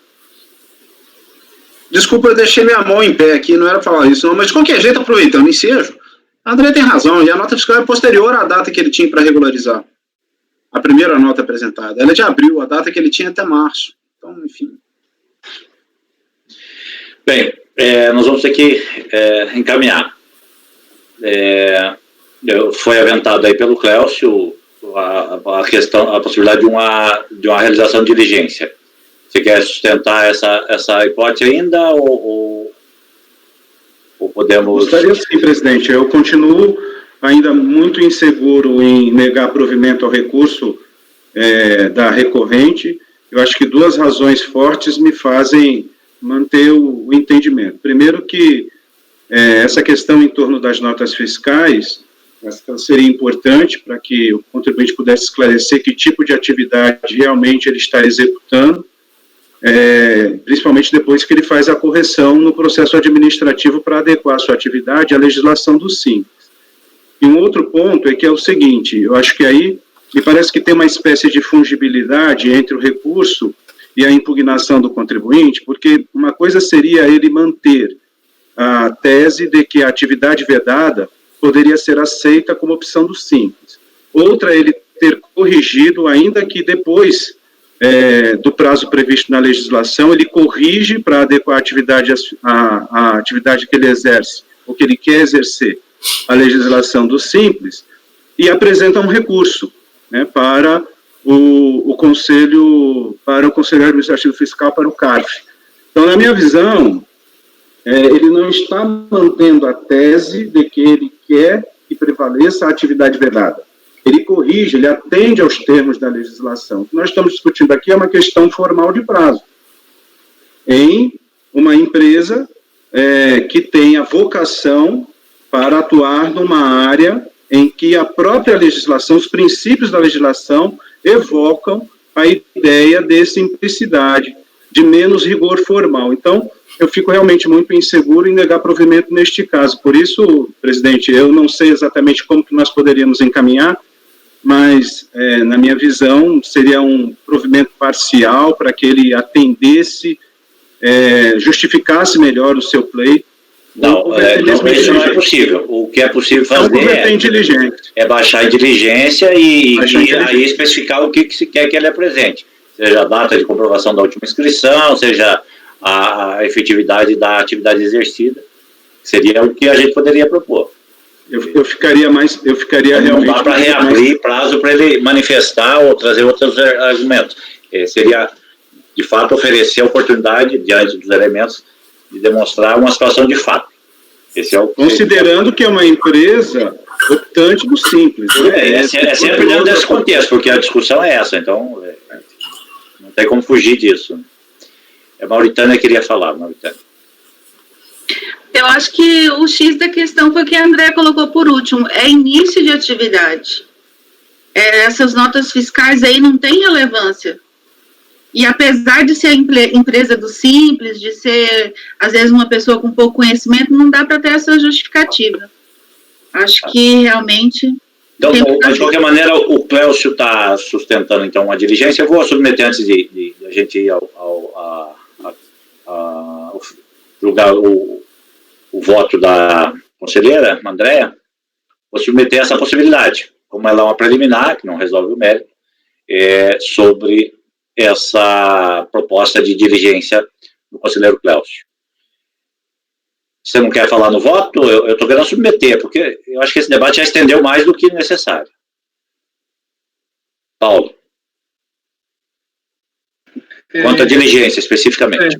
Desculpa, eu deixei minha mão em pé aqui, não era falar isso não, mas de qualquer jeito, aproveitando o ensejo, a André tem razão, e a nota fiscal é posterior à data que ele tinha para regularizar. A primeira nota apresentada. Ela é de abril, a data que ele tinha até março. Então, enfim. Bem, nós vamos ter que encaminhar. Foi aventado aí pelo Clécio a possibilidade de uma realização de diligência. Você quer sustentar essa hipótese ainda ou podemos... Gostaria sim, presidente. Eu continuo ainda muito inseguro em negar provimento ao recurso da recorrente. Eu acho que duas razões fortes me fazem manter o entendimento. Primeiro que essa questão em torno das notas fiscais, ela seria importante para que o contribuinte pudesse esclarecer que tipo de atividade realmente ele está executando, principalmente depois que ele faz a correção no processo administrativo para adequar a sua atividade à legislação do Simples. E um outro ponto é que é o seguinte, eu acho que aí me parece que tem uma espécie de fungibilidade entre o recurso e a impugnação do contribuinte, porque uma coisa seria ele manter a tese de que a atividade vedada poderia ser aceita como opção do Simples. Outra, ele ter corrigido, ainda que depois do prazo previsto na legislação, ele corrige para adequar a atividade que ele exerce, ou que ele quer exercer, a legislação do Simples, e apresenta um recurso, né, para o Conselho Administrativo Fiscal, para o CARF. Então, na minha visão, ele não está mantendo a tese de que ele quer que prevaleça a atividade vedada. Ele corrige, ele atende aos termos da legislação. O que nós estamos discutindo aqui é uma questão formal de prazo. Em uma empresa que tenha vocação para atuar numa área em que a própria legislação, os princípios da legislação, evocam a ideia de simplicidade, de menos rigor formal. Então, eu fico realmente muito inseguro em negar provimento neste caso. Por isso, presidente, eu não sei exatamente como que nós poderíamos encaminhar, mas, na minha visão, seria um provimento parcial para que ele atendesse, justificasse melhor o seu pleito Não, isso não é possível. O que é possível fazer é baixar a diligência e aí especificar o que se quer que ele apresente. Seja a data de comprovação da última inscrição, seja a efetividade da atividade exercida. Seria o que a gente poderia propor. Eu ficaria realmente... Não dá para reabrir prazo para ele manifestar ou trazer outros argumentos. Seria, de fato, oferecer a oportunidade, diante dos elementos, de demonstrar uma situação de fato. Esse é o Considerando que é uma empresa optante do Simples. É sempre dentro desse contexto, porque a discussão é essa, então não tem como fugir disso. A Mauritânia queria falar, Mauritânia. Eu acho que o X da questão foi que a André colocou por último, é início de atividade. Essas notas fiscais aí não têm relevância. E apesar de ser a empresa do Simples, de ser, às vezes, uma pessoa com pouco conhecimento, não dá para ter essa justificativa. Acho que realmente... Então, de qualquer maneira, o Cléucio está sustentando, então, uma diligência. Eu vou submeter, antes de a gente ir julgar o voto da conselheira, Andréa, vou submeter essa possibilidade, como ela é uma preliminar, que não resolve o mérito, sobre essa proposta de diligência do conselheiro Cléucio. Você não quer falar no voto? Eu estou querendo submeter, porque eu acho que esse debate já estendeu mais do que necessário. Paulo. Quanto à diligência, especificamente.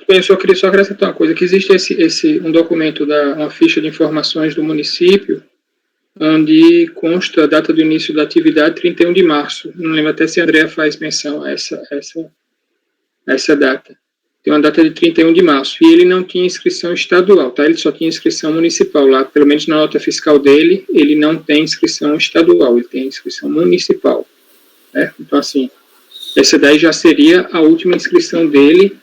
Eu só queria acrescentar uma coisa, que existe um documento, uma ficha de informações do município, onde consta a data do início da atividade, 31 de março. Não lembro até se a Andrea faz menção a essa data. Tem uma data de 31 de março. E ele não tinha inscrição estadual, tá? Ele só tinha inscrição municipal. Lá, pelo menos na nota fiscal dele, ele não tem inscrição estadual, ele tem inscrição municipal. Né? Então, assim, essa daí já seria a última inscrição dele,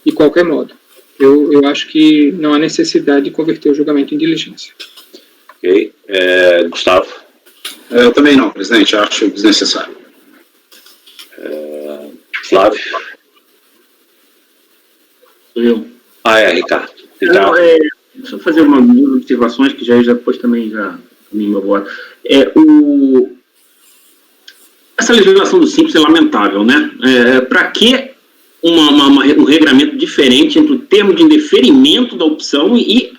de qualquer modo. Eu acho que não há necessidade de converter o julgamento em diligência. Ok. Gustavo? Eu também não, presidente. Acho desnecessário. Flávio? Eu. Ricardo. Só fazer umas observações que já depois também já me voto. Essa legislação do Simples é lamentável, né? Para que um regramento diferente entre o termo de indeferimento da opção e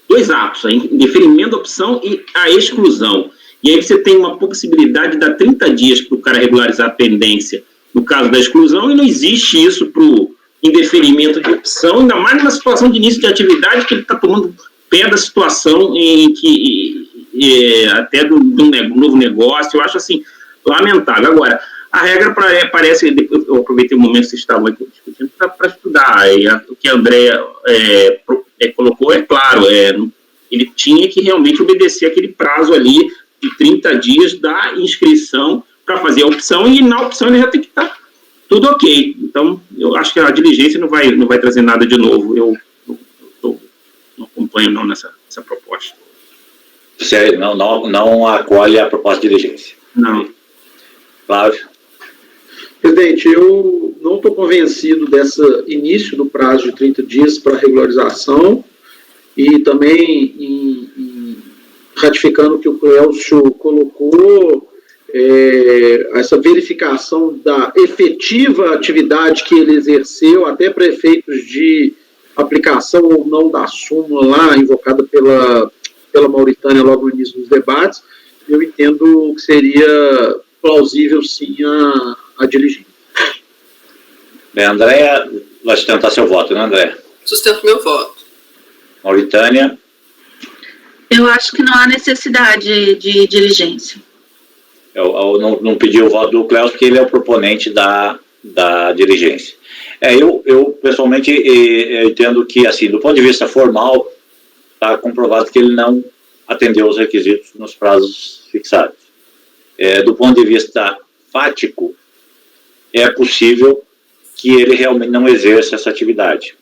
dois atos, indeferimento da opção e a exclusão. E aí você tem uma possibilidade de dar 30 dias para o cara regularizar a pendência no caso da exclusão, e não existe isso para o indeferimento de opção, ainda mais numa situação de início de atividade, que ele está tomando pé da situação em que até de um novo negócio. Eu acho assim lamentável. Agora, a regra parece, eu aproveitei o momento que vocês estavam aqui discutindo para estudar, e o que a Andrea colocou é claro, ele tinha que realmente obedecer aquele prazo ali de 30 dias da inscrição para fazer a opção, e na opção ele já tem que estar tudo ok. Então, eu acho que a diligência não vai trazer nada de novo. Eu não acompanho não nessa proposta. Você não acolhe a proposta de diligência? Não. Flávio? Presidente, eu não estou convencido desse início do prazo de 30 dias para regularização, e também ratificando o que o Cléucio colocou, essa verificação da efetiva atividade que ele exerceu, até para efeitos de aplicação ou não da súmula lá, invocada pela Mauritânia logo no início dos debates, eu entendo que seria plausível, sim, a diligência. Bem, Andréa, vai sustentar seu voto, né, Andréa? Sustento meu voto. Mauritânia? Eu acho que não há necessidade de diligência. Eu não pedi o voto do Cléucio, porque ele é o proponente da diligência. Eu pessoalmente, entendo que, assim, do ponto de vista formal, está comprovado que ele não atendeu os requisitos nos prazos fixados. Do ponto de vista fático, é possível que ele realmente não exerça essa atividade.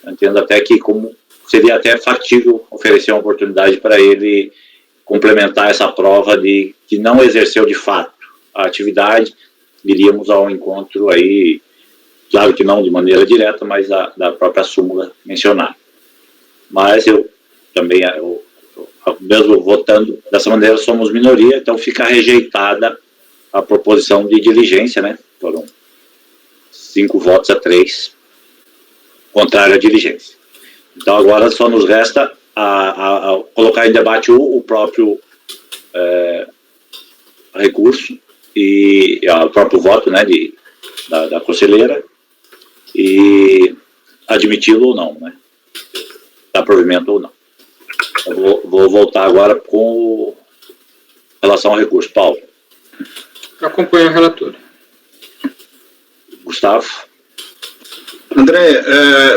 Eu entendo até que seria até factível oferecer uma oportunidade para ele complementar essa prova de que não exerceu de fato a atividade. Iríamos ao encontro aí, claro que não de maneira direta, mas da própria súmula mencionada. mas eu também, mesmo votando dessa maneira, somos minoria, então fica rejeitada a proposição de diligência, né? Foram 5 votos a 3 contrário à diligência. Então agora só nos resta a colocar em debate o próprio recurso e o próprio voto, né, da conselheira, e admiti-lo ou não, né? Dar provimento ou não. Eu vou voltar agora com relação ao recurso. Paulo. Acompanho a relatora. Gustavo. André,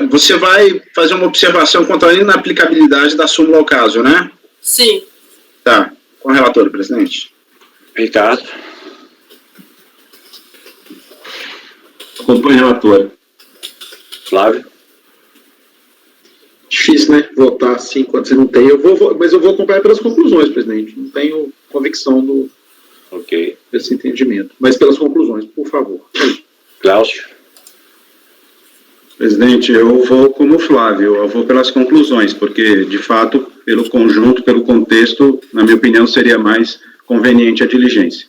você vai fazer uma observação quanto à inaplicabilidade da súmula ao caso, né? Sim. Tá. Com a relatora, presidente. Ricardo. Acompanho a relatora. Flávio. Difícil, né? Votar assim quando você não tem. Mas eu vou acompanhar pelas conclusões, presidente. Não tenho convicção desse entendimento. Mas pelas conclusões, por favor. Cláudio. Presidente, eu vou como o Flávio, eu vou pelas conclusões, porque, de fato, pelo conjunto, pelo contexto, na minha opinião, seria mais conveniente a diligência.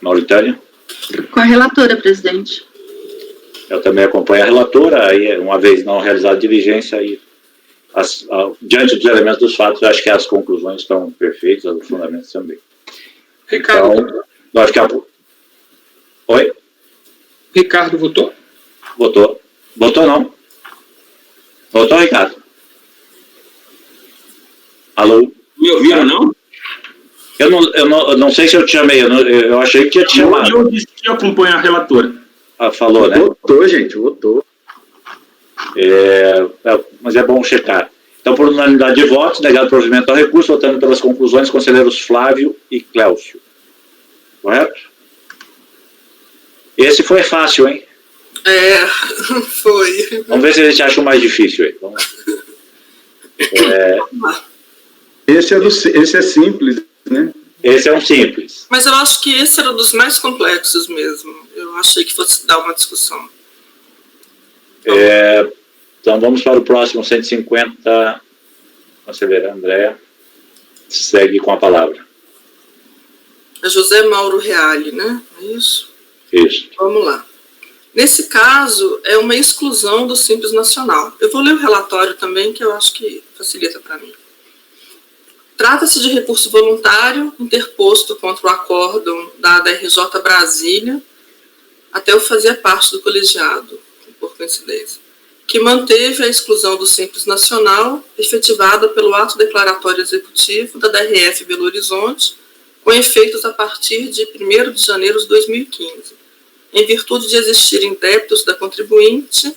Mauritânia. Com a relatora, presidente. Eu também acompanho a relatora, aí, uma vez não realizada a diligência, aí, diante dos elementos dos fatos, eu acho que as conclusões estão perfeitas, os fundamentos também. Ricardo. Então, vai ficar... Oi? Ricardo votou? Votou. Votou não. Votou, Ricardo? Alô? Me ouviram, não? Eu não sei se eu te chamei, eu achei que tinha te chamado. Eu disse que acompanho a relatora. Falou, né? Votou, gente, votou. Mas é bom checar. Então, por unanimidade de votos, negado o provimento ao recurso, votando pelas conclusões, conselheiros Flávio e Cléucio. Correto? Esse foi fácil, hein? Foi. Vamos ver se a gente acha o mais difícil aí. Vamos lá. Esse é simples, né? Esse é um simples. Mas eu acho que esse era um dos mais complexos mesmo. Eu achei que fosse dar uma discussão. Então vamos para o próximo, 150. Conselheira Andréa, segue com a palavra. É José Mauro Reale, né? É isso? Isso. Vamos lá. Nesse caso, é uma exclusão do Simples Nacional. Eu vou ler o relatório também, que eu acho que facilita para mim. Trata-se de recurso voluntário interposto contra o acórdão da ADRJ Brasília, até eu fazer parte do colegiado, por coincidência, que manteve a exclusão do Simples Nacional, efetivada pelo ato declaratório executivo da DRF Belo Horizonte, com efeitos a partir de 1º de janeiro de 2015. Em virtude de existirem débitos da contribuinte,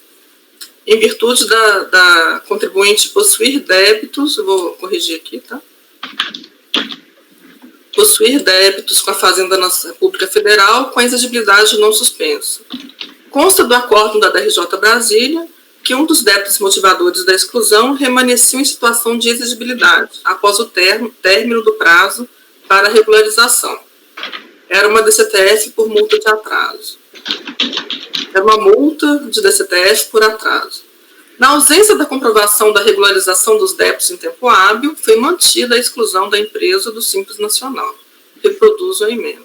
em virtude da contribuinte possuir débitos, eu vou corrigir aqui, tá? Possuir débitos com a Fazenda Pública Federal com a exigibilidade não suspensa. Consta do acórdão da DRJ Brasília que um dos débitos motivadores da exclusão remanesceu em situação de exigibilidade após o término do prazo para regularização. Era uma DCTF por multa de atraso. Era uma multa de DCTF por atraso. Na ausência da comprovação da regularização dos débitos em tempo hábil, foi mantida a exclusão da empresa do Simples Nacional. Reproduzo a emenda.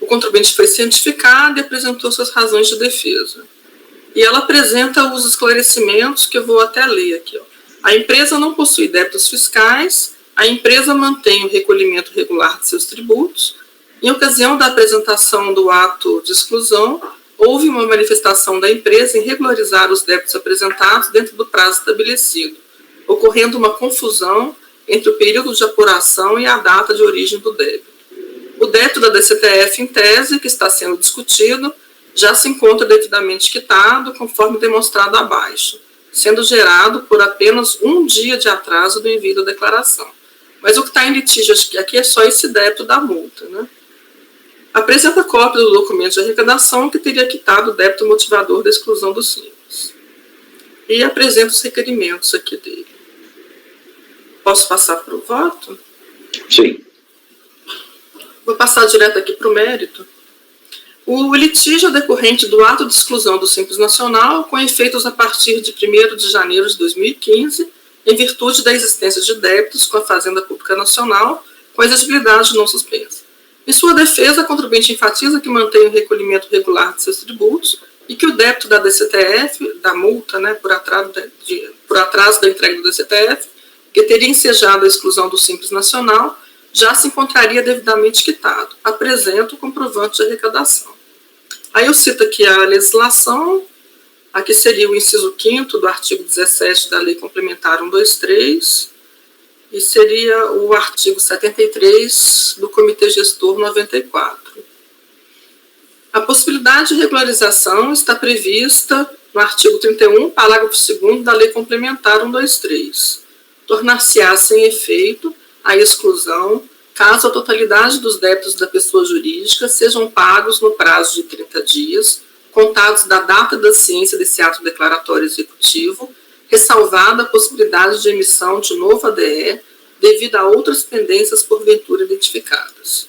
O contribuinte foi cientificado e apresentou suas razões de defesa. E ela apresenta os esclarecimentos que eu vou até ler aqui. A empresa não possui débitos fiscais, a empresa mantém o recolhimento regular de seus tributos. Em ocasião da apresentação do ato de exclusão, houve uma manifestação da empresa em regularizar os débitos apresentados dentro do prazo estabelecido, ocorrendo uma confusão entre o período de apuração e a data de origem do débito. O débito da DCTF, em tese, que está sendo discutido, já se encontra devidamente quitado, conforme demonstrado abaixo, sendo gerado por apenas um dia de atraso do envio da declaração. Mas o que está em litígio aqui é só esse débito da multa, né? Apresenta cópia do documento de arrecadação que teria quitado o débito motivador da exclusão do Simples. E apresenta os requerimentos aqui dele. Posso passar para o voto? Sim. Vou passar direto aqui para o mérito. O litígio é decorrente do ato de exclusão do Simples Nacional, com efeitos a partir de 1º de janeiro de 2015, em virtude da existência de débitos com a Fazenda Pública Nacional, com exigibilidade não suspensa. Em sua defesa, a contribuinte enfatiza que mantém o recolhimento regular de seus tributos e que o débito da DCTF, da multa, né, por atraso da entrega do DCTF, que teria ensejado a exclusão do Simples Nacional, já se encontraria devidamente quitado. Apresenta o comprovante de arrecadação. Aí eu cito aqui a legislação, aqui seria o inciso 5º do artigo 17 da Lei Complementar 123, e seria o artigo 73 do Comitê Gestor 94. A possibilidade de regularização está prevista no artigo 31, parágrafo 2º da Lei Complementar 123. Tornar-se-á sem efeito a exclusão caso a totalidade dos débitos da pessoa jurídica sejam pagos no prazo de 30 dias, contados da data da ciência desse ato declaratório executivo, ressalvada a possibilidade de emissão de novo ADE devido a outras pendências porventura identificadas.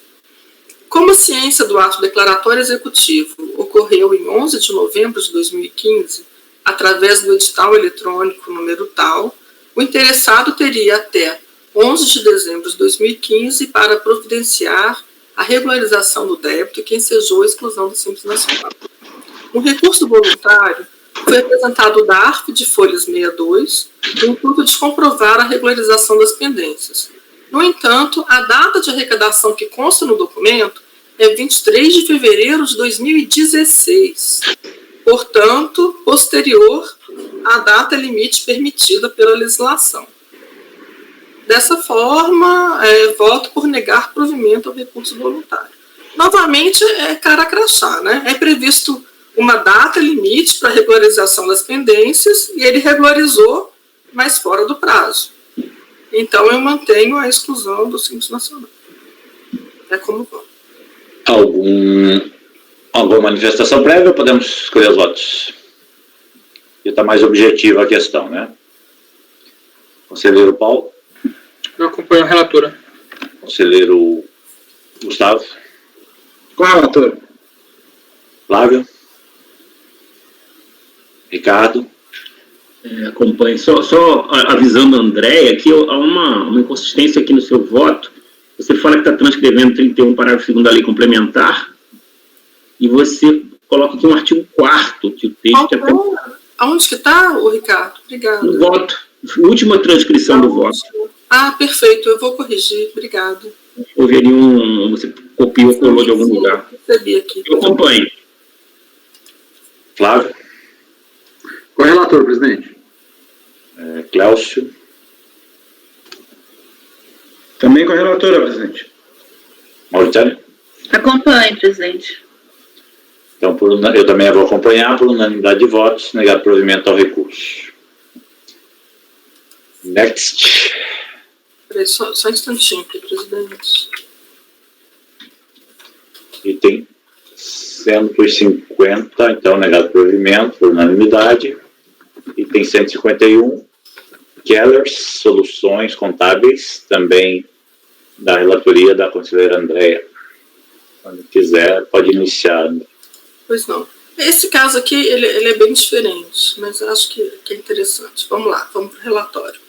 Como a ciência do ato declaratório executivo ocorreu em 11 de novembro de 2015, através do edital eletrônico número tal, o interessado teria até 11 de dezembro de 2015 para providenciar a regularização do débito que ensejou a exclusão do Simples Nacional. Um recurso voluntário foi apresentado ao DARF de folhas 62, no intuito de comprovar a regularização das pendências. No entanto, a data de arrecadação que consta no documento é 23 de fevereiro de 2016, portanto, posterior à data limite permitida pela legislação. Dessa forma, voto por negar provimento ao recurso voluntário. Novamente, é cara crachá, né? É previsto uma data limite para a regularização das pendências e ele regularizou, mas fora do prazo. Então, eu mantenho a exclusão do Simples Nacional. É como voto. Alguma manifestação prévia? Podemos escolher os votos. E está mais objetiva a questão, né? Conselheiro Paulo. Eu acompanho a relatora. Conselheiro Gustavo. Com a relatora. Flávio. Ricardo. Acompanho. Só avisando a Andréia que há uma inconsistência aqui no seu voto. Você fala que está transcrevendo 31, parágrafo 2º da Lei Complementar, e você coloca aqui um artigo 4º, que o texto é... Aonde que está, Ricardo? Obrigada. No voto. Última transcrição do voto. Ah, perfeito. Eu vou corrigir. Obrigada. Houve ali você copiou, colou de algum lugar. Recebi aqui. Eu acompanho. Flávio. Com o relator, presidente. Cléucio. Também com a relatora, presidente. Mauritânia. Acompanhe, presidente. Então, eu também vou acompanhar por unanimidade de votos, negar provimento ao recurso. Next. Peraí, só um instantinho aqui, presidente. Item 150, então, negado provimento por unanimidade. Item 151, Kellers, Soluções Contábeis, também da relatoria da conselheira Andréia. Quando quiser, pode iniciar. Pois não. Esse caso aqui, ele é bem diferente, mas acho que é interessante. Vamos lá, vamos para o relatório.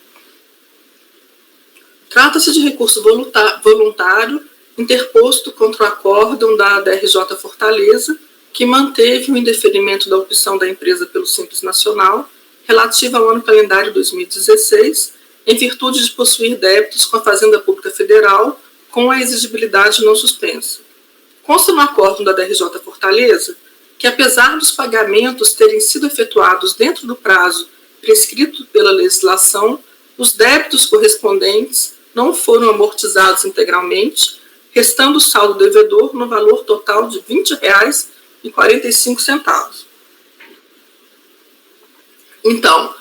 Trata-se de recurso voluntário interposto contra o acórdão da DRJ Fortaleza, que manteve o indeferimento da opção da empresa pelo Simples Nacional, relativa ao ano calendário 2016, em virtude de possuir débitos com a Fazenda Pública Federal, com a exigibilidade não suspensa. Consta no acórdão da DRJ Fortaleza que, apesar dos pagamentos terem sido efetuados dentro do prazo prescrito pela legislação, os débitos correspondentes não foram amortizados integralmente, restando o saldo devedor no valor total de R$ 20,45. Então,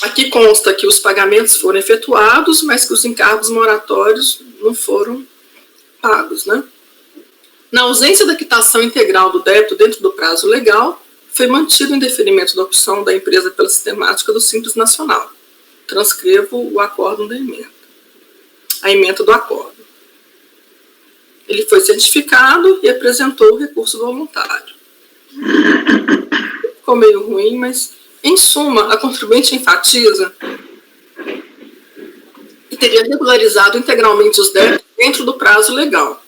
aqui consta que os pagamentos foram efetuados, mas que os encargos moratórios não foram pagos, né? Na ausência da quitação integral do débito dentro do prazo legal, foi mantido o indeferimento da opção da empresa pela sistemática do Simples Nacional. Transcrevo o acórdão da emenda. A emenda do acórdão. Ele foi certificado e apresentou o recurso voluntário. Ficou meio ruim, mas, em suma, a contribuinte enfatiza teria regularizado integralmente os débitos dentro do prazo legal.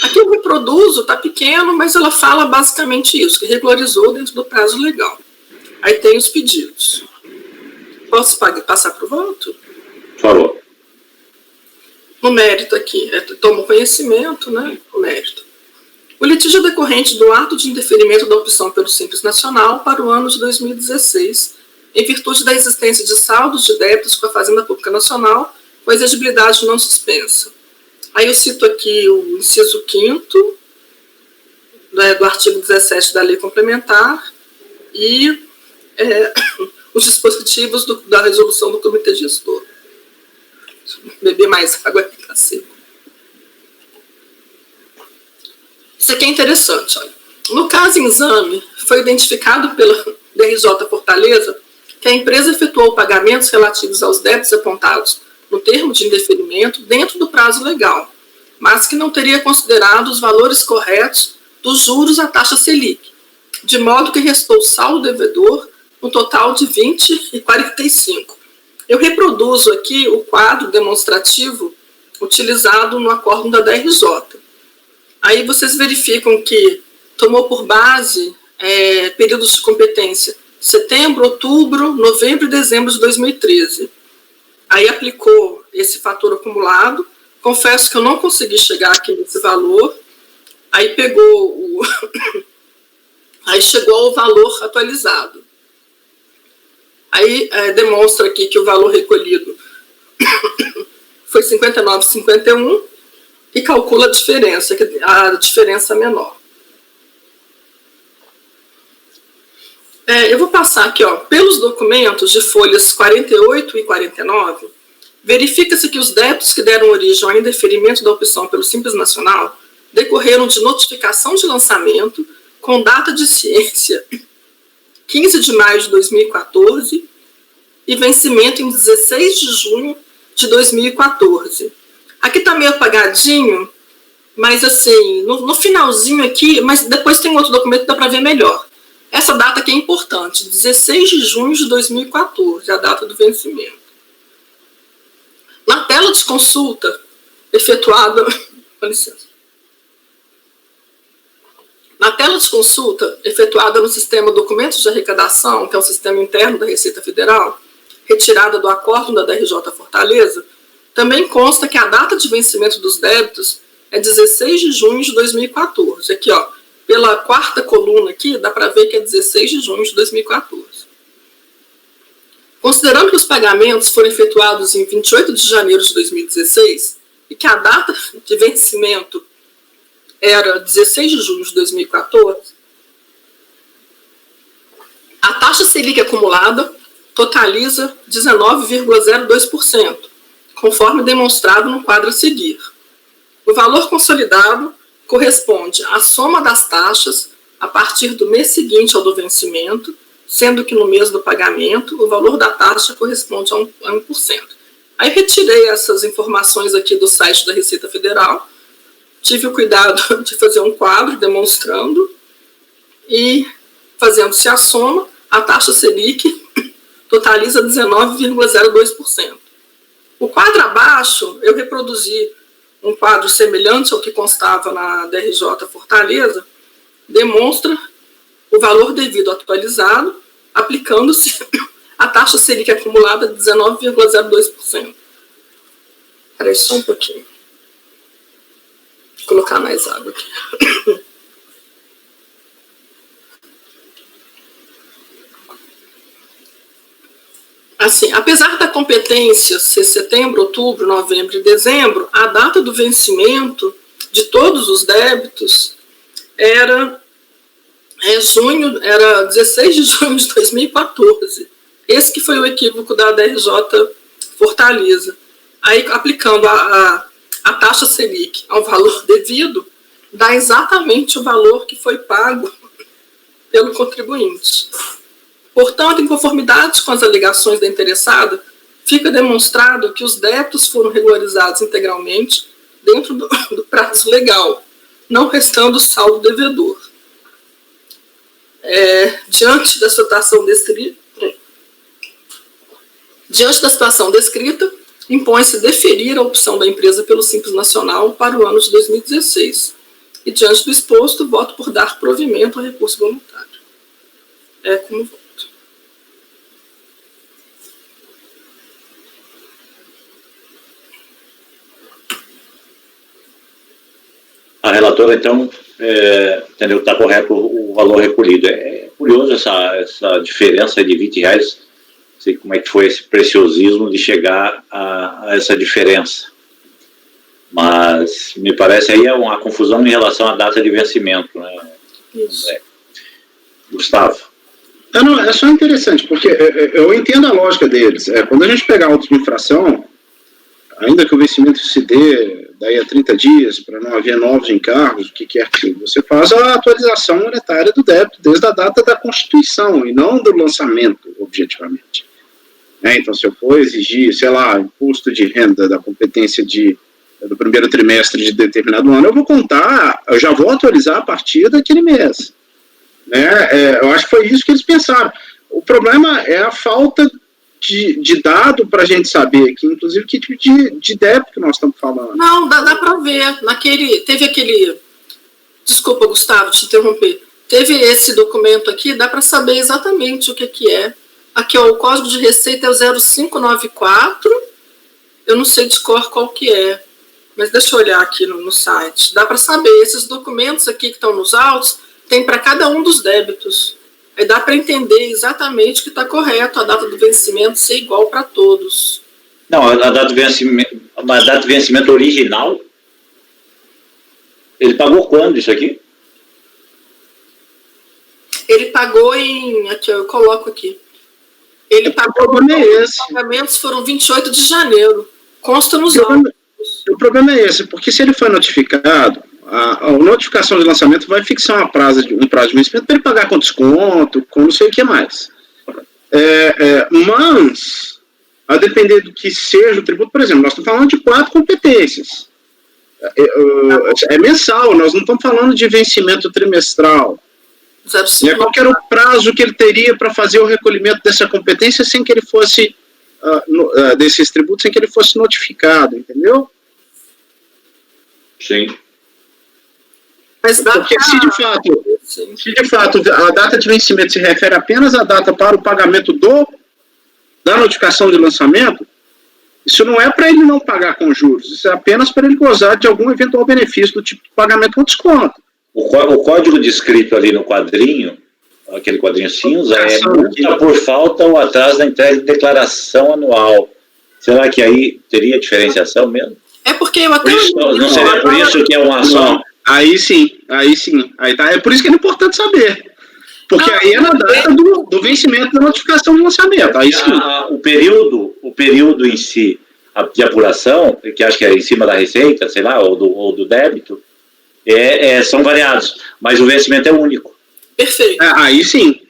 Aqui eu reproduzo, está pequeno, mas ela fala basicamente isso, que regularizou dentro do prazo legal. Aí tem os pedidos. Posso passar para o voto? Por favor. No mérito aqui, tomo conhecimento, né? O mérito. O litígio decorrente do ato de indeferimento da opção pelo Simples Nacional para o ano de 2016, em virtude da existência de saldos de débitos com a Fazenda Pública Nacional, com a exigibilidade não suspensa. Aí eu cito aqui o inciso 5º do artigo 17 da Lei Complementar e os dispositivos da resolução do Comitê Gestor. Deixa eu beber mais água aqui, está seco. Isso aqui é interessante. Olha. No caso em exame, foi identificado pela DRJ Fortaleza que a empresa efetuou pagamentos relativos aos débitos apontados no termo de indeferimento dentro do prazo legal, mas que não teria considerado os valores corretos dos juros à taxa Selic, de modo que restou saldo devedor no total de 20,45. Eu reproduzo aqui o quadro demonstrativo utilizado no acórdão da DRJ. Aí vocês verificam que tomou por base períodos de competência setembro, outubro, novembro e dezembro de 2013. Aí aplicou esse fator acumulado. Confesso que eu não consegui chegar aqui nesse valor. Aí pegou aí chegou ao valor atualizado. Aí demonstra aqui que o valor recolhido foi 59,51 e calcula a diferença menor. Eu vou passar aqui, pelos documentos de folhas 48 e 49, verifica-se que os débitos que deram origem ao indeferimento da opção pelo Simples Nacional decorreram de notificação de lançamento com data de ciência 15 de maio de 2014 e vencimento em 16 de junho de 2014. Aqui está meio apagadinho, mas assim, no finalzinho aqui, mas depois tem um outro documento que dá para ver melhor. Essa data aqui é importante, 16 de junho de 2014, a data do vencimento. Na tela de consulta efetuada, com licença. Na tela de consulta efetuada no sistema Documentos de Arrecadação, que é um sistema interno da Receita Federal, retirada do acórdão da DRJ Fortaleza, também consta que a data de vencimento dos débitos é 16 de junho de 2014. Aqui, pela quarta coluna aqui, dá para ver que é 16 de junho de 2014. Considerando que os pagamentos foram efetuados em 28 de janeiro de 2016 e que a data de vencimento era 16 de junho de 2014, a taxa Selic acumulada totaliza 19,02%, conforme demonstrado no quadro a seguir. O valor consolidado corresponde à soma das taxas a partir do mês seguinte ao do vencimento, sendo que no mês do pagamento o valor da taxa corresponde a 1%. Aí retirei essas informações aqui do site da Receita Federal, tive o cuidado de fazer um quadro demonstrando e, fazendo-se a soma, a taxa Selic totaliza 19,02%. O quadro abaixo, eu reproduzi um quadro semelhante ao que constava na DRJ Fortaleza, demonstra o valor devido atualizado, aplicando-se a taxa Selic acumulada de 19,02%. Espera aí só um pouquinho. Vou colocar mais água aqui. Assim, apesar da competência ser setembro, outubro, novembro e dezembro, a data do vencimento de todos os débitos era 16 de junho de 2014. Esse que foi o equívoco da DRJ Fortaleza. Aí, aplicando a taxa Selic ao valor devido, dá exatamente o valor que foi pago pelo contribuinte. Portanto, em conformidade com as alegações da interessada, fica demonstrado que os débitos foram regularizados integralmente dentro do prazo legal, não restando saldo devedor. Diante da situação descrita, impõe-se deferir a opção da empresa pelo Simples Nacional para o ano de 2016. E, diante do exposto, voto por dar provimento ao recurso voluntário. É como voto. A relatora, então, entendeu que está correto o valor recolhido. É curioso essa diferença de R$20. Não sei como é que foi esse preciosismo de chegar a essa diferença. Mas me parece aí uma confusão em relação à data de vencimento, né? Isso. Gustavo. Não, é só interessante, porque eu entendo a lógica deles. Quando a gente pegar autos de infração, ainda que o vencimento se dê daí a 30 dias, para não haver novos encargos, o que quer que você faz a atualização monetária do débito desde a data da constituição e não do lançamento, objetivamente. Então, se eu for exigir, sei lá, imposto de renda da competência do primeiro trimestre de determinado ano, eu vou contar, eu já vou atualizar a partir daquele mês. Eu acho que foi isso que eles pensaram. O problema é a falta de dado para a gente saber, que inclusive que tipo de débito que nós estamos falando. Não, dá para ver. Teve aquele... Desculpa, Gustavo, te interromper. Teve esse documento aqui, dá para saber exatamente o que é. Aqui, ó, o código de receita é o 0594. Eu não sei de cor qual que é, mas deixa eu olhar aqui no site. Dá para saber. Esses documentos aqui que estão nos autos, tem para cada um dos débitos. Aí dá para entender exatamente que está correto a data do vencimento ser igual para todos. Não, a data de vencimento original, ele pagou quando isso aqui? Ele pagou aqui, eu coloco aqui. Ele pagou, os pagamentos foram 28 de janeiro. Consta nos autos. O problema é esse, porque se ele foi notificado, a notificação de lançamento vai fixar um prazo de vencimento para ele pagar com desconto, com não sei o que mais. Mas, a depender do que seja o tributo, por exemplo, nós estamos falando de 4 competências. É mensal, nós não estamos falando de vencimento trimestral. Qual que era o prazo que ele teria para fazer o recolhimento dessa competência sem que ele fosse, desses tributos, sem que ele fosse notificado, entendeu? Sim. Mas porque se de fato a data de vencimento se refere apenas à data para o pagamento da notificação de lançamento, isso não é para ele não pagar com juros, isso é apenas para ele gozar de algum eventual benefício do tipo de pagamento com desconto. O código descrito ali no quadrinho, aquele quadrinho cinza, é multa por falta ou atraso da entrega de declaração anual. Será que aí teria diferenciação mesmo? É porque eu até... Não seria por isso que é uma ação? Aí sim. Aí tá. É por isso que é importante saber. Porque aí é na data do vencimento da notificação de lançamento. Aí sim. O período em si, de apuração, que acho que é em cima da receita, sei lá, ou do débito, são variados, mas o vencimento é único. Perfeito. Aí sim.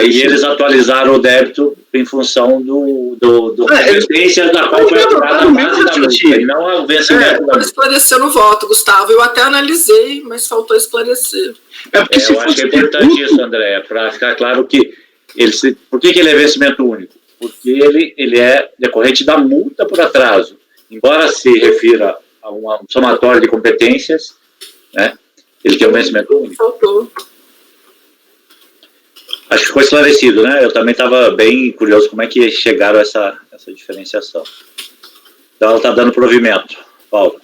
E eles atualizaram o débito em função do competência da qual foi apurada a base da multa, e não o vencimento da multa. Esclareceu no voto, Gustavo. Eu até analisei, mas faltou esclarecer. Eu acho que é importante isso, André, para ficar claro que por que ele é vencimento único? Porque ele é decorrente da multa por atraso. Embora se refira a um somatório de competências, né, ele tem um vencimento único. Faltou. Acho que ficou esclarecido, né? Eu também estava bem curioso como é que chegaram a essa diferenciação. Então, ela está dando provimento. Paulo.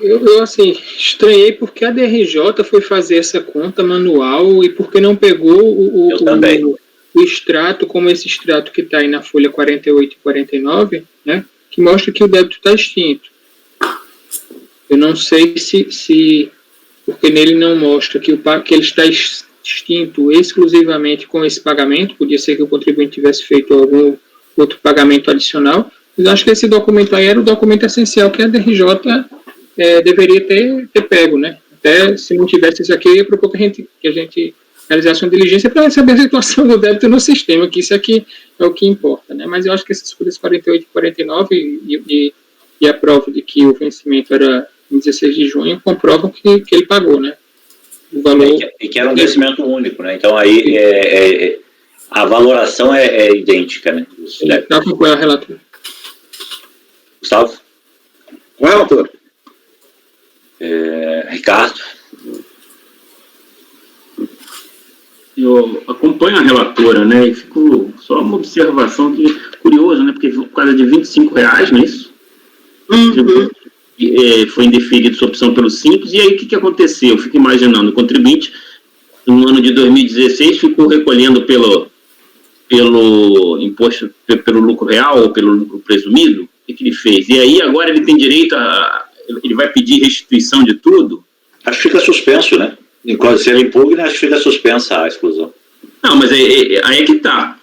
Eu, assim, estranhei porque a DRJ foi fazer essa conta manual e porque não pegou o extrato, como esse extrato que está aí na folha 48 e 49, né? Que mostra que o débito está extinto. Eu não sei se porque nele não mostra que ele está extinto exclusivamente com esse pagamento, podia ser que o contribuinte tivesse feito algum outro pagamento adicional, mas acho que esse documento aí era o documento essencial que a DRJ deveria ter pego, né? Até se não tivesse isso aqui, eu ia propor que a gente realizasse uma diligência para saber a situação do débito no sistema, que isso aqui é o que importa, né? Mas eu acho que essas folhas 48 e 49 e a prova de que o vencimento era em 16 de junho, comprovam que ele pagou, né? O valor... E que era um vencimento único, né? Então, aí A valoração é idêntica, né? Eu acompanho a relatora. Gustavo? Com o relator. Ricardo? Eu acompanho a relatora, né, e fico só uma observação que curioso, né, porque por causa de R$25, não é isso? Foi indeferido sua opção pelo Simples, e aí o que aconteceu? Eu fico imaginando, o contribuinte, no ano de 2016, ficou recolhendo pelo imposto, pelo lucro real ou pelo lucro presumido. O que ele fez? E aí agora ele tem direito ele vai pedir restituição de tudo? Acho que fica suspenso, né? Enquanto se ele impugna, acho que fica suspensa a exclusão. Não, mas aí é que tá.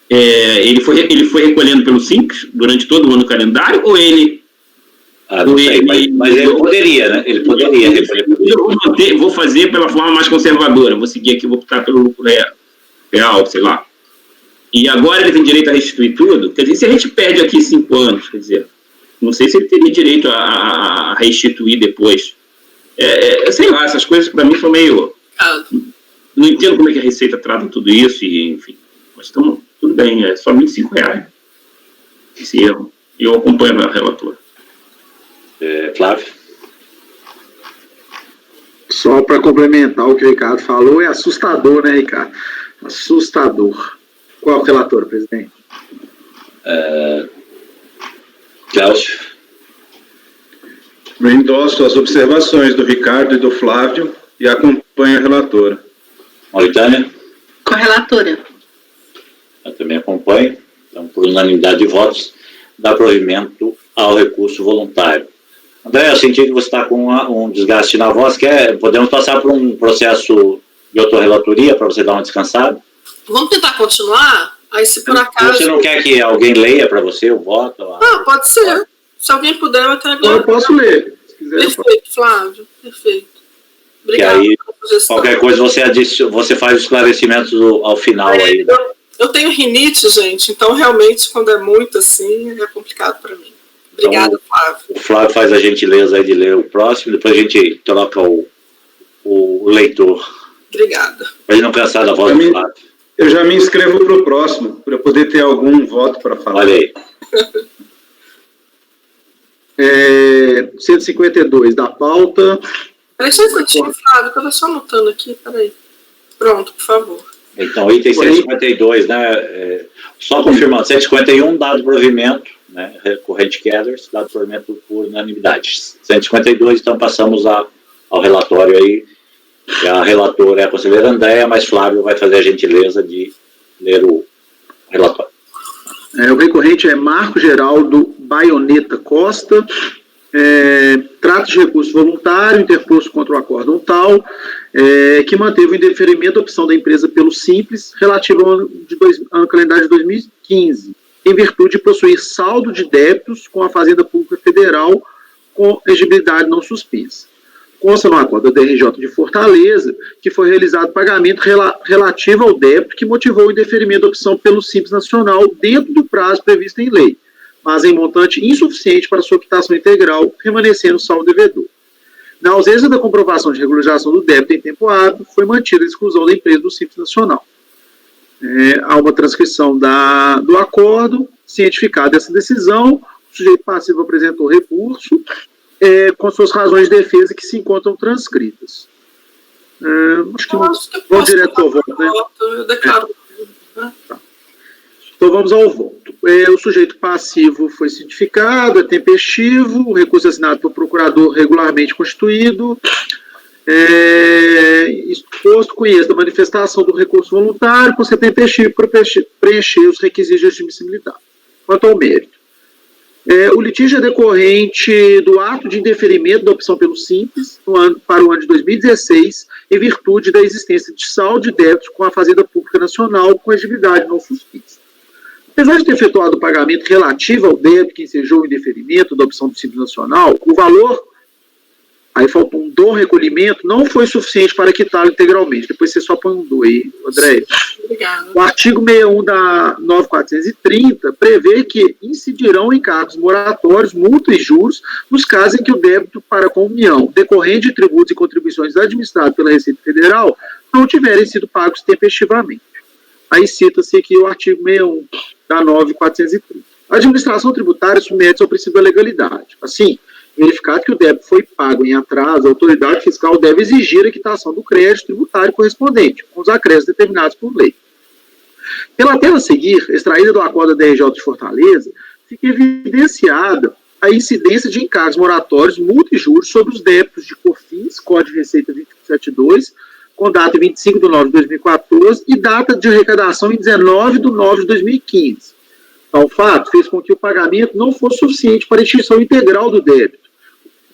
Ele foi recolhendo pelo Simples durante todo o ano calendário, ou ele... não sei, mas ele poderia, né? Ele poderia recolher. Eu vou fazer pela forma mais conservadora, vou seguir aqui, vou optar pelo lucro real, sei lá. E agora ele tem direito a restituir tudo? Quer dizer, se a gente perde aqui 5 anos, quer dizer, não sei se ele teria direito a restituir depois. Sei lá, essas coisas para mim são meio... Não entendo como é que a Receita trata tudo isso, e, enfim. Mas tudo bem, é só R$25 esse erro. Eu acompanho a relatora. Flávio? Só para complementar o que o Ricardo falou, é assustador, né, Ricardo? Assustador. Qual é o relator, presidente? Cláudio? Eu endosso as observações do Ricardo e do Flávio e acompanho a relatora. Mauritânia? Com a relatora. Eu também acompanho. Então, por unanimidade de votos, dá provimento ao recurso voluntário. André, eu senti que você está com um desgaste na voz. Podemos passar por um processo de autorrelatoria para você dar uma descansada? Vamos tentar continuar? Aí, se por acaso... Você não quer que alguém leia para você o voto? Pode ser. Se alguém puder, eu até agora. Eu posso ler. Se quiser, Perfeito, Flávio. Perfeito. Obrigado. Que aí, qualquer coisa, você faz os esclarecimentos ao final aí. Eu tenho rinite, gente, então realmente, quando é muito assim, é complicado para mim. Obrigada, então, Flávio. O Flávio faz a gentileza aí de ler o próximo, depois a gente troca o leitor. Obrigada. Para ele não cansar da voz do Flávio. Eu já me inscrevo para o próximo, para poder ter algum voto para falar. Olha aí. 152 da pauta. Peraí só um minutinho, Flávio, eu estava só anotando aqui, peraí. Pronto, por favor. Então, item 152, né? Só confirmando, 151, dado provimento, né? Recorrente Queders, dado provimento por unanimidade. 152, então passamos ao relatório aí. A relatora é a conselheira Andréa, mas Flávio vai fazer a gentileza de ler o relatório. O recorrente é Marco Geraldo Baioneta Costa, trata de recurso voluntário interposto contra o acórdão tal, que manteve o indeferimento da opção da empresa pelo Simples relativo ao ano calendário de 2015, em virtude de possuir saldo de débitos com a Fazenda Pública Federal com exigibilidade não suspensa. Consta no acordo da DRJ de Fortaleza que foi realizado pagamento relativo ao débito que motivou o indeferimento da opção pelo Simples Nacional dentro do prazo previsto em lei, mas em montante insuficiente para sua quitação integral, remanescendo saldo devedor. Na ausência da comprovação de regularização do débito em tempo hábil, foi mantida a exclusão da empresa do Simples Nacional. Há uma transcrição do acordo, cientificada essa decisão, o sujeito passivo apresentou recurso, com suas razões de defesa que se encontram transcritas. Acho que vamos direto ao voto, né? Eu declaro. Tá. Então vamos ao voto. O sujeito passivo foi cientificado, é tempestivo, o recurso assinado pelo procurador regularmente constituído, exposto, conhece da manifestação do recurso voluntário, por ser tempestivo para preencher os requisitos de admissibilidade. Quanto ao mérito. O litígio é decorrente do ato de indeferimento da opção pelo Simples para o ano de 2016, em virtude da existência de saldo de débitos com a Fazenda Pública Nacional com exigibilidade não suspensa. Apesar de ter efetuado o pagamento relativo ao débito que ensejou o indeferimento da opção do Simples Nacional, o valor, aí faltou um do recolhimento, não foi suficiente para quitá-lo integralmente. Depois você só põe um do aí, André. Obrigada. O artigo 61 da 9430 prevê que incidirão encargos moratórios, multa e juros nos casos em que o débito para com a União, decorrente de tributos e contribuições administrados pela Receita Federal, não tiverem sido pagos tempestivamente. Aí cita-se aqui o artigo 61 da 9.430. A administração tributária submete-se ao princípio da legalidade. Assim, verificado que o débito foi pago em atraso, a autoridade fiscal deve exigir a quitação do crédito tributário correspondente, com os acréscimos determinados por lei. Pela tela a seguir, extraída do acordo da DRJ de Fortaleza, fica evidenciada a incidência de encargos moratórios, multa e juros sobre os débitos de COFINS, Código de Receita 272, com data 25 de 9 de 2014 e data de arrecadação em 19 de 9 de 2015. Tal fato fez com que o pagamento não fosse suficiente para a extinção integral do débito,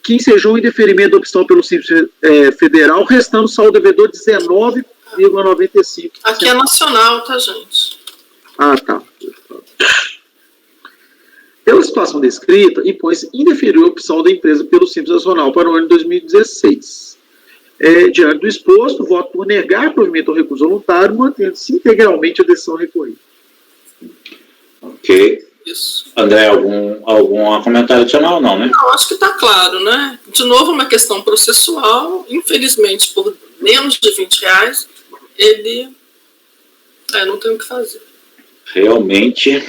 que ensejou o indeferimento da opção pelo Simples Federal, restando saldo devedor de 19,95%. Aqui é nacional, tá, gente? Ah, tá. Pela situação descrita, impõe-se indeferir a opção da empresa pelo Simples Nacional para o ano de 2016. Diante do exposto, voto por negar provimento ao recurso voluntário, mantendo-se integralmente a decisão recorrida. Ok. Isso. André, algum comentário adicional? Não, né? Não, acho que está claro, né? De novo, uma questão processual. Infelizmente, por menos de R$20, ele não tem o que fazer. Realmente.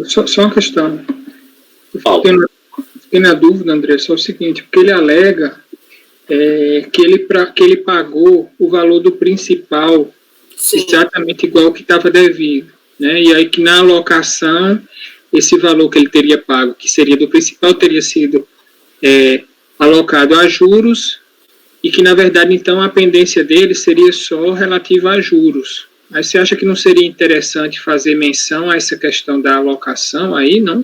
Só uma questão. Fala. Fiquei na dúvida, André, só o seguinte, porque ele alega que ele pagou o valor do principal. Sim. Exatamente igual ao que estava devido. Né? E aí que na alocação, esse valor que ele teria pago, que seria do principal, teria sido alocado a juros, e que na verdade então a pendência dele seria só relativa a juros. Aí você acha que não seria interessante fazer menção a essa questão da alocação aí, não?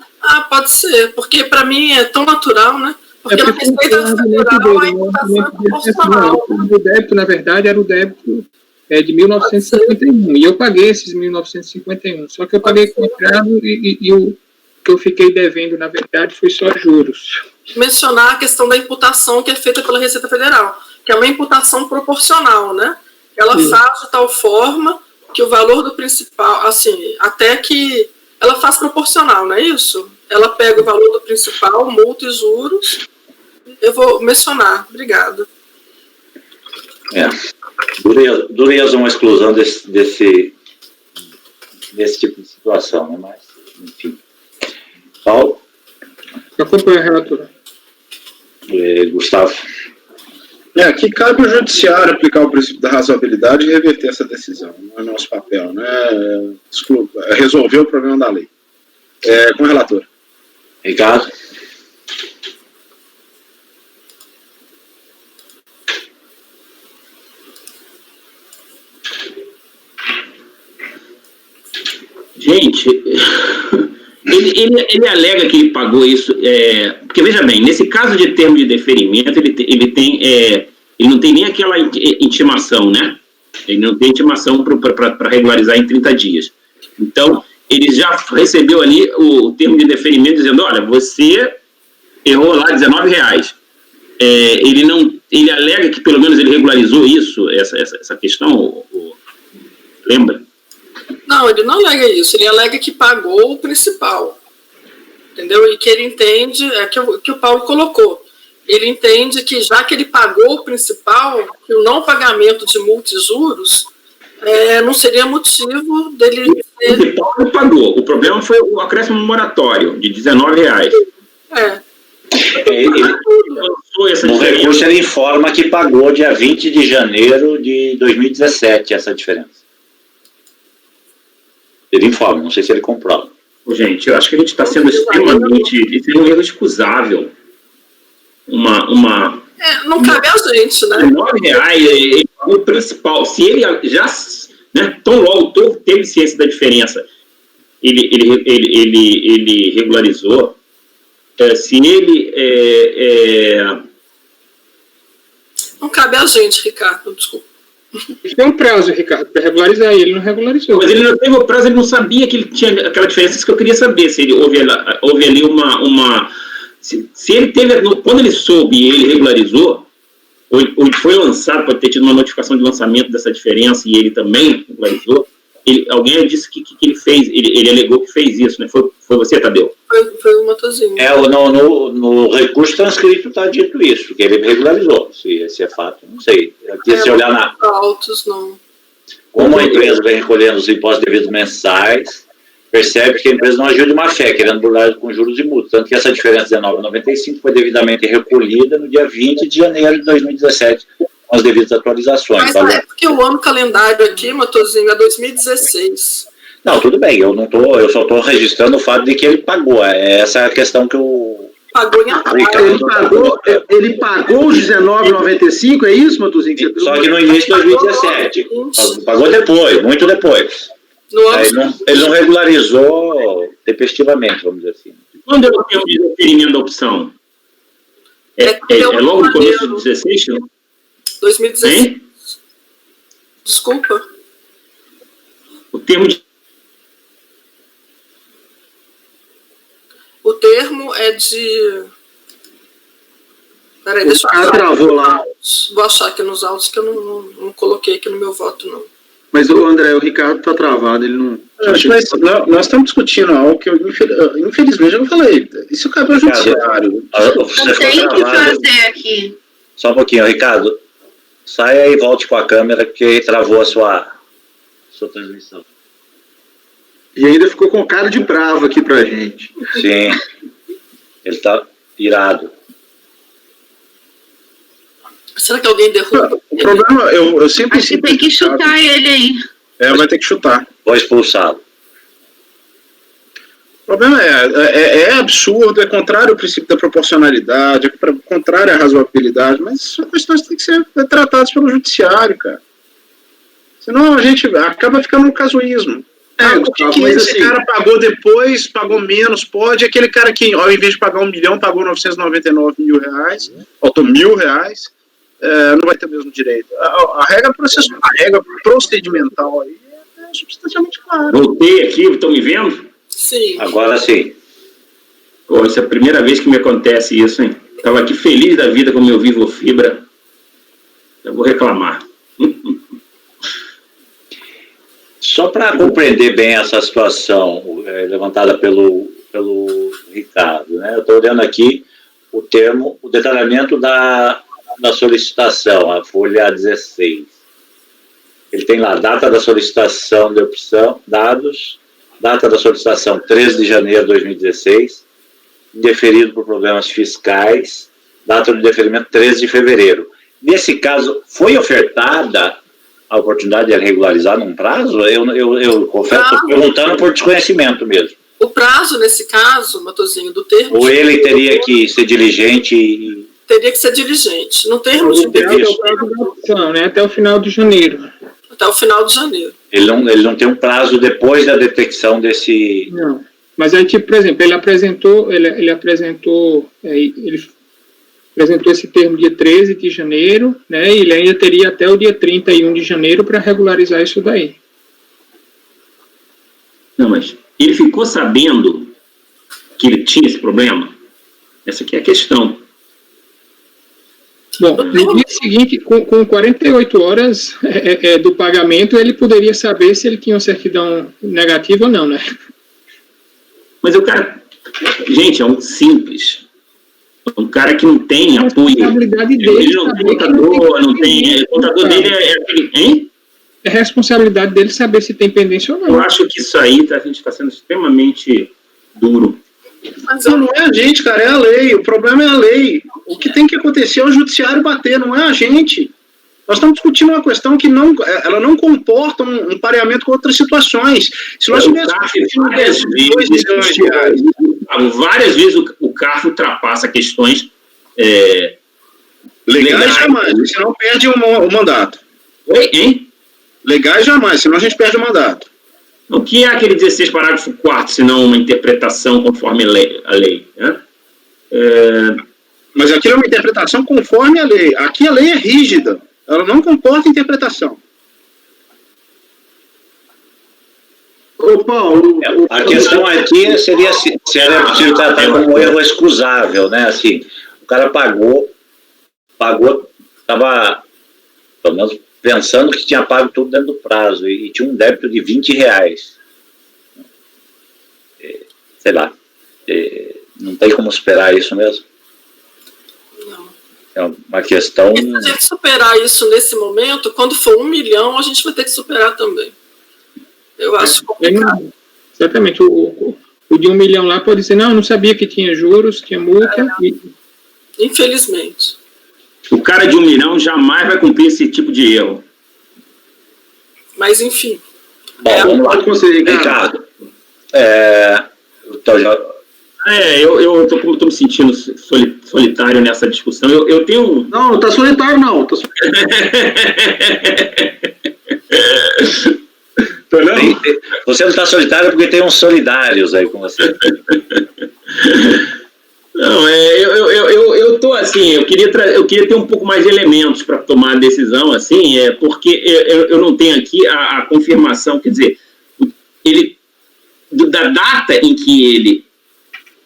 Pode ser, porque para mim é tão natural, né? Porque a Receita Federal, a imputação é proporcional. O débito, na verdade, era o débito de 1951, e eu paguei esses 1951, só que eu paguei com entrado e o que eu fiquei devendo, na verdade, foi só juros. Mencionar a questão da imputação que é feita pela Receita Federal, que é uma imputação proporcional, né? Ela faz de tal forma que o valor do principal, assim, até que ela faz proporcional, não é isso? Ela pega o valor do principal, multa e juros. Eu vou mencionar, obrigada. Dureza uma exclusão desse tipo de situação, né? Mas, enfim. Paulo? Eu acompanho a relatora. Gustavo? Aqui cabe o judiciário aplicar o princípio da razoabilidade e reverter essa decisão. Não é nosso papel, né? Resolver o problema da lei. Com o relator. Ricardo? Gente, ele alega que ele pagou isso, porque veja bem, nesse caso de termo de deferimento, ele não tem nem aquela intimação, né? Ele não tem intimação para regularizar em 30 dias. Então, ele já recebeu ali o termo de deferimento dizendo, olha, você errou lá R$19. Ele alega que pelo menos ele regularizou isso, essa questão, lembra? Não, ele não alega isso, ele alega que pagou o principal, entendeu? E que ele entende, que o Paulo colocou, ele entende que já que ele pagou o principal, que o não pagamento de multa e juros não seria motivo dele... O principal ele pagou, o problema foi o acréscimo moratório de R$19. No recurso ele informa que pagou dia 20 de janeiro de 2017 essa diferença. Ele informa, não sei se ele comprova. Gente, eu acho que a gente está sendo extremamente... Isso é um erro excusável. Não cabe a gente, né? R$9, ele pagou o principal. Se ele já... Né, tão logo teve ciência da diferença, ele regularizou. Se ele... Não cabe a gente, Ricardo, desculpa. Ele tem um prazo, Ricardo, para regularizar, e ele não regularizou. Mas ele não teve o prazo, ele não sabia que ele tinha aquela diferença. Isso que eu queria saber, se ele houve ali uma se ele teve, quando ele soube e ele regularizou, ou foi lançado, pode ter tido uma notificação de lançamento dessa diferença e ele também regularizou, alguém disse que ele fez, ele alegou que fez isso, né? Foi você, Tadeu? Foi o Matosinho. No recurso transcrito está dito isso, que ele regularizou. Se é fato, não sei. Aqui, se olhar autos, não. como a empresa vem recolhendo os impostos devidos mensais, percebe que a empresa não agiu de má fé, querendo burlar com juros e multas. Tanto que essa diferença de R$19,95 foi devidamente recolhida no dia 20 de janeiro de 2017, com as devidas atualizações. Mas na época eu amo calendário aqui, Matosinho, é 2016. Não, tudo bem, eu só estou registrando o fato de que ele pagou. Essa é a questão que eu... Pagou em atraso. Ele pagou os R$19,95, é isso, Matosinho? Só que no início de 2017. Pagou depois, muito depois. Ele não regularizou tempestivamente, vamos dizer assim. Quando é o tempo de deferimento da opção? É logo no começo de 16? 2016. Hein? Desculpa. O termo de... O termo é de... Peraí, deixa eu achar. Travou lá. Vou achar aqui nos autos que eu não coloquei aqui no meu voto, não. Mas o André, o Ricardo tá travado, ele não... Nós estamos discutindo algo que, infelizmente, eu não falei. Isso cabe ao judiciário. Eu tenho que fazer aqui. Só um pouquinho, Ricardo. Saia e volte com a câmera, porque travou a sua transmissão. E ainda ficou com cara de bravo aqui pra gente. Sim. Ele tá irado. Será que alguém derruba? O problema, eu sempre... Acho que tem que chutar ele aí. Vai ter que chutar. Vou expulsá-lo. O problema é absurdo, é contrário ao princípio da proporcionalidade, é contrário à razoabilidade, mas são questões que têm que ser tratadas pelo judiciário, cara. Senão a gente acaba ficando no casuísmo. Esse cara pagou depois, pagou menos, pode. Aquele cara que, ao invés de pagar R$1 milhão, pagou R$999 mil, faltou R$1.000, não vai ter o mesmo direito. A regra processual, a regra procedimental aí é substancialmente clara. Voltei aqui, estão me vendo? Sim. Agora sim. Pô, essa é a primeira vez que me acontece isso, hein? Estava aqui feliz da vida com o meu Vivo Fibra. Eu vou reclamar. Só para compreender bem essa situação levantada pelo Ricardo, né? Eu estou olhando aqui o detalhamento da solicitação, a folha 16. Ele tem lá a data da solicitação de opção, dados, data da solicitação 13 de janeiro de 2016, indeferido por problemas fiscais, data de deferimento 13 de fevereiro. Nesse caso, foi ofertada a oportunidade de ele regularizar num prazo? Eu confesso, estou perguntando por desconhecimento mesmo. O prazo, nesse caso, Matosinho, do termo... Ou ele teria que ser diligente e... Teria que ser diligente. No termo de opção, né? Até o final de janeiro. Até o final de janeiro. Ele não tem um prazo depois da detecção desse... Não. Mas aí, tipo, por exemplo, ele apresentou esse termo dia 13 de janeiro, né, e ele ainda teria até o dia 31 de janeiro para regularizar isso daí. Não, mas ele ficou sabendo que ele tinha esse problema? Essa aqui é a questão. Bom, no dia seguinte, com 48 horas do pagamento, ele poderia saber se ele tinha uma certidão negativa ou não, né? Mas o cara... Gente, é um simples... Um cara que não tem apoio. Ele não tem contador, não tem. O contador dele é aquele. Hein? É responsabilidade dele saber se tem pendência ou não. Eu acho que isso aí a gente está sendo extremamente duro. Mas não é a gente, cara, é a lei. O problema é a lei. O que tem que acontecer é o judiciário bater, não é a gente. Nós estamos discutindo uma questão que ela não comporta um pareamento com outras situações. Se nós tivéssemos várias vezes o CARF ultrapassa questões legais jamais, senão perde o mandato. Oi, hein? Legais jamais, senão a gente perde o mandato. O que é aquele 16 parágrafo 4º, senão uma interpretação conforme a lei? Né? Mas aquilo é uma interpretação conforme a lei. Aqui a lei é rígida. Ela não comporta interpretação. Ô, Paulo... A questão aqui seria se era possível tratar como erro excusável, né? Assim, o cara pagou, estava, pelo menos, pensando que tinha pago tudo dentro do prazo e tinha um débito de R$20. Sei lá, não tem como superar isso mesmo? Não. É uma questão... E se a gente superar isso nesse momento, quando for 1 milhão, a gente vai ter que superar também. Eu acho complicado. Exatamente. O de 1 milhão lá pode dizer, não, eu não sabia que tinha juros, tinha multa. Infelizmente. O cara de 1 milhão jamais vai cumprir esse tipo de erro. Mas, enfim. Bom, vamos lá. Ricardo, eu tô me sentindo solitário nessa discussão. Eu tenho... Não tá solitário, não. Você não está solitário porque tem uns solidários aí com você. Não, eu tô assim, eu queria ter um pouco mais de elementos para tomar a decisão, assim, porque eu não tenho aqui a confirmação, quer dizer, da data em que ele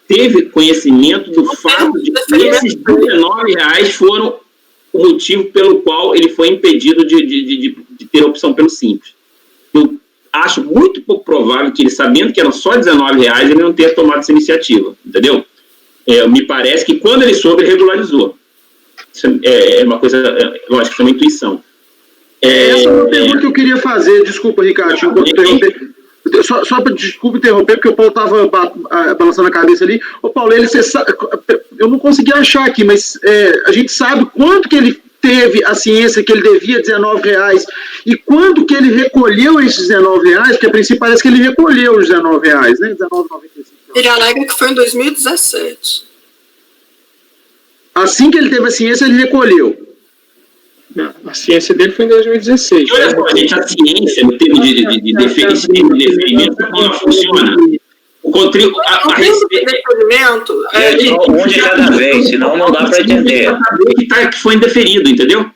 teve conhecimento do fato de que esses R$19 foram o motivo pelo qual ele foi impedido de ter a opção pelo Simples. Eu acho muito pouco provável que ele, sabendo que eram só R$19, ele não tenha tomado essa iniciativa, entendeu? Me parece que quando ele soube, ele regularizou. Isso é uma coisa, lógico, isso é uma intuição. Essa é uma pergunta que eu queria fazer, desculpa, Ricardo, só para desculpa interromper, porque o Paulo estava balançando a cabeça ali. Ô Paulo, você sabe, eu não consegui achar aqui, mas a gente sabe quanto que ele teve a ciência que ele devia R$19 e quando que ele recolheu esses R$19, porque a princípio parece que ele recolheu os R$19, né? R$19,95. Ele alega que foi em 2017. Assim que ele teve a ciência, ele recolheu. Não, a ciência dele foi em 2016. E olha só, gente, a ciência, no termo de deferimento, como ela funciona? O deferimento um de cada vez, senão não dá para entender. Que foi indeferido, entendeu?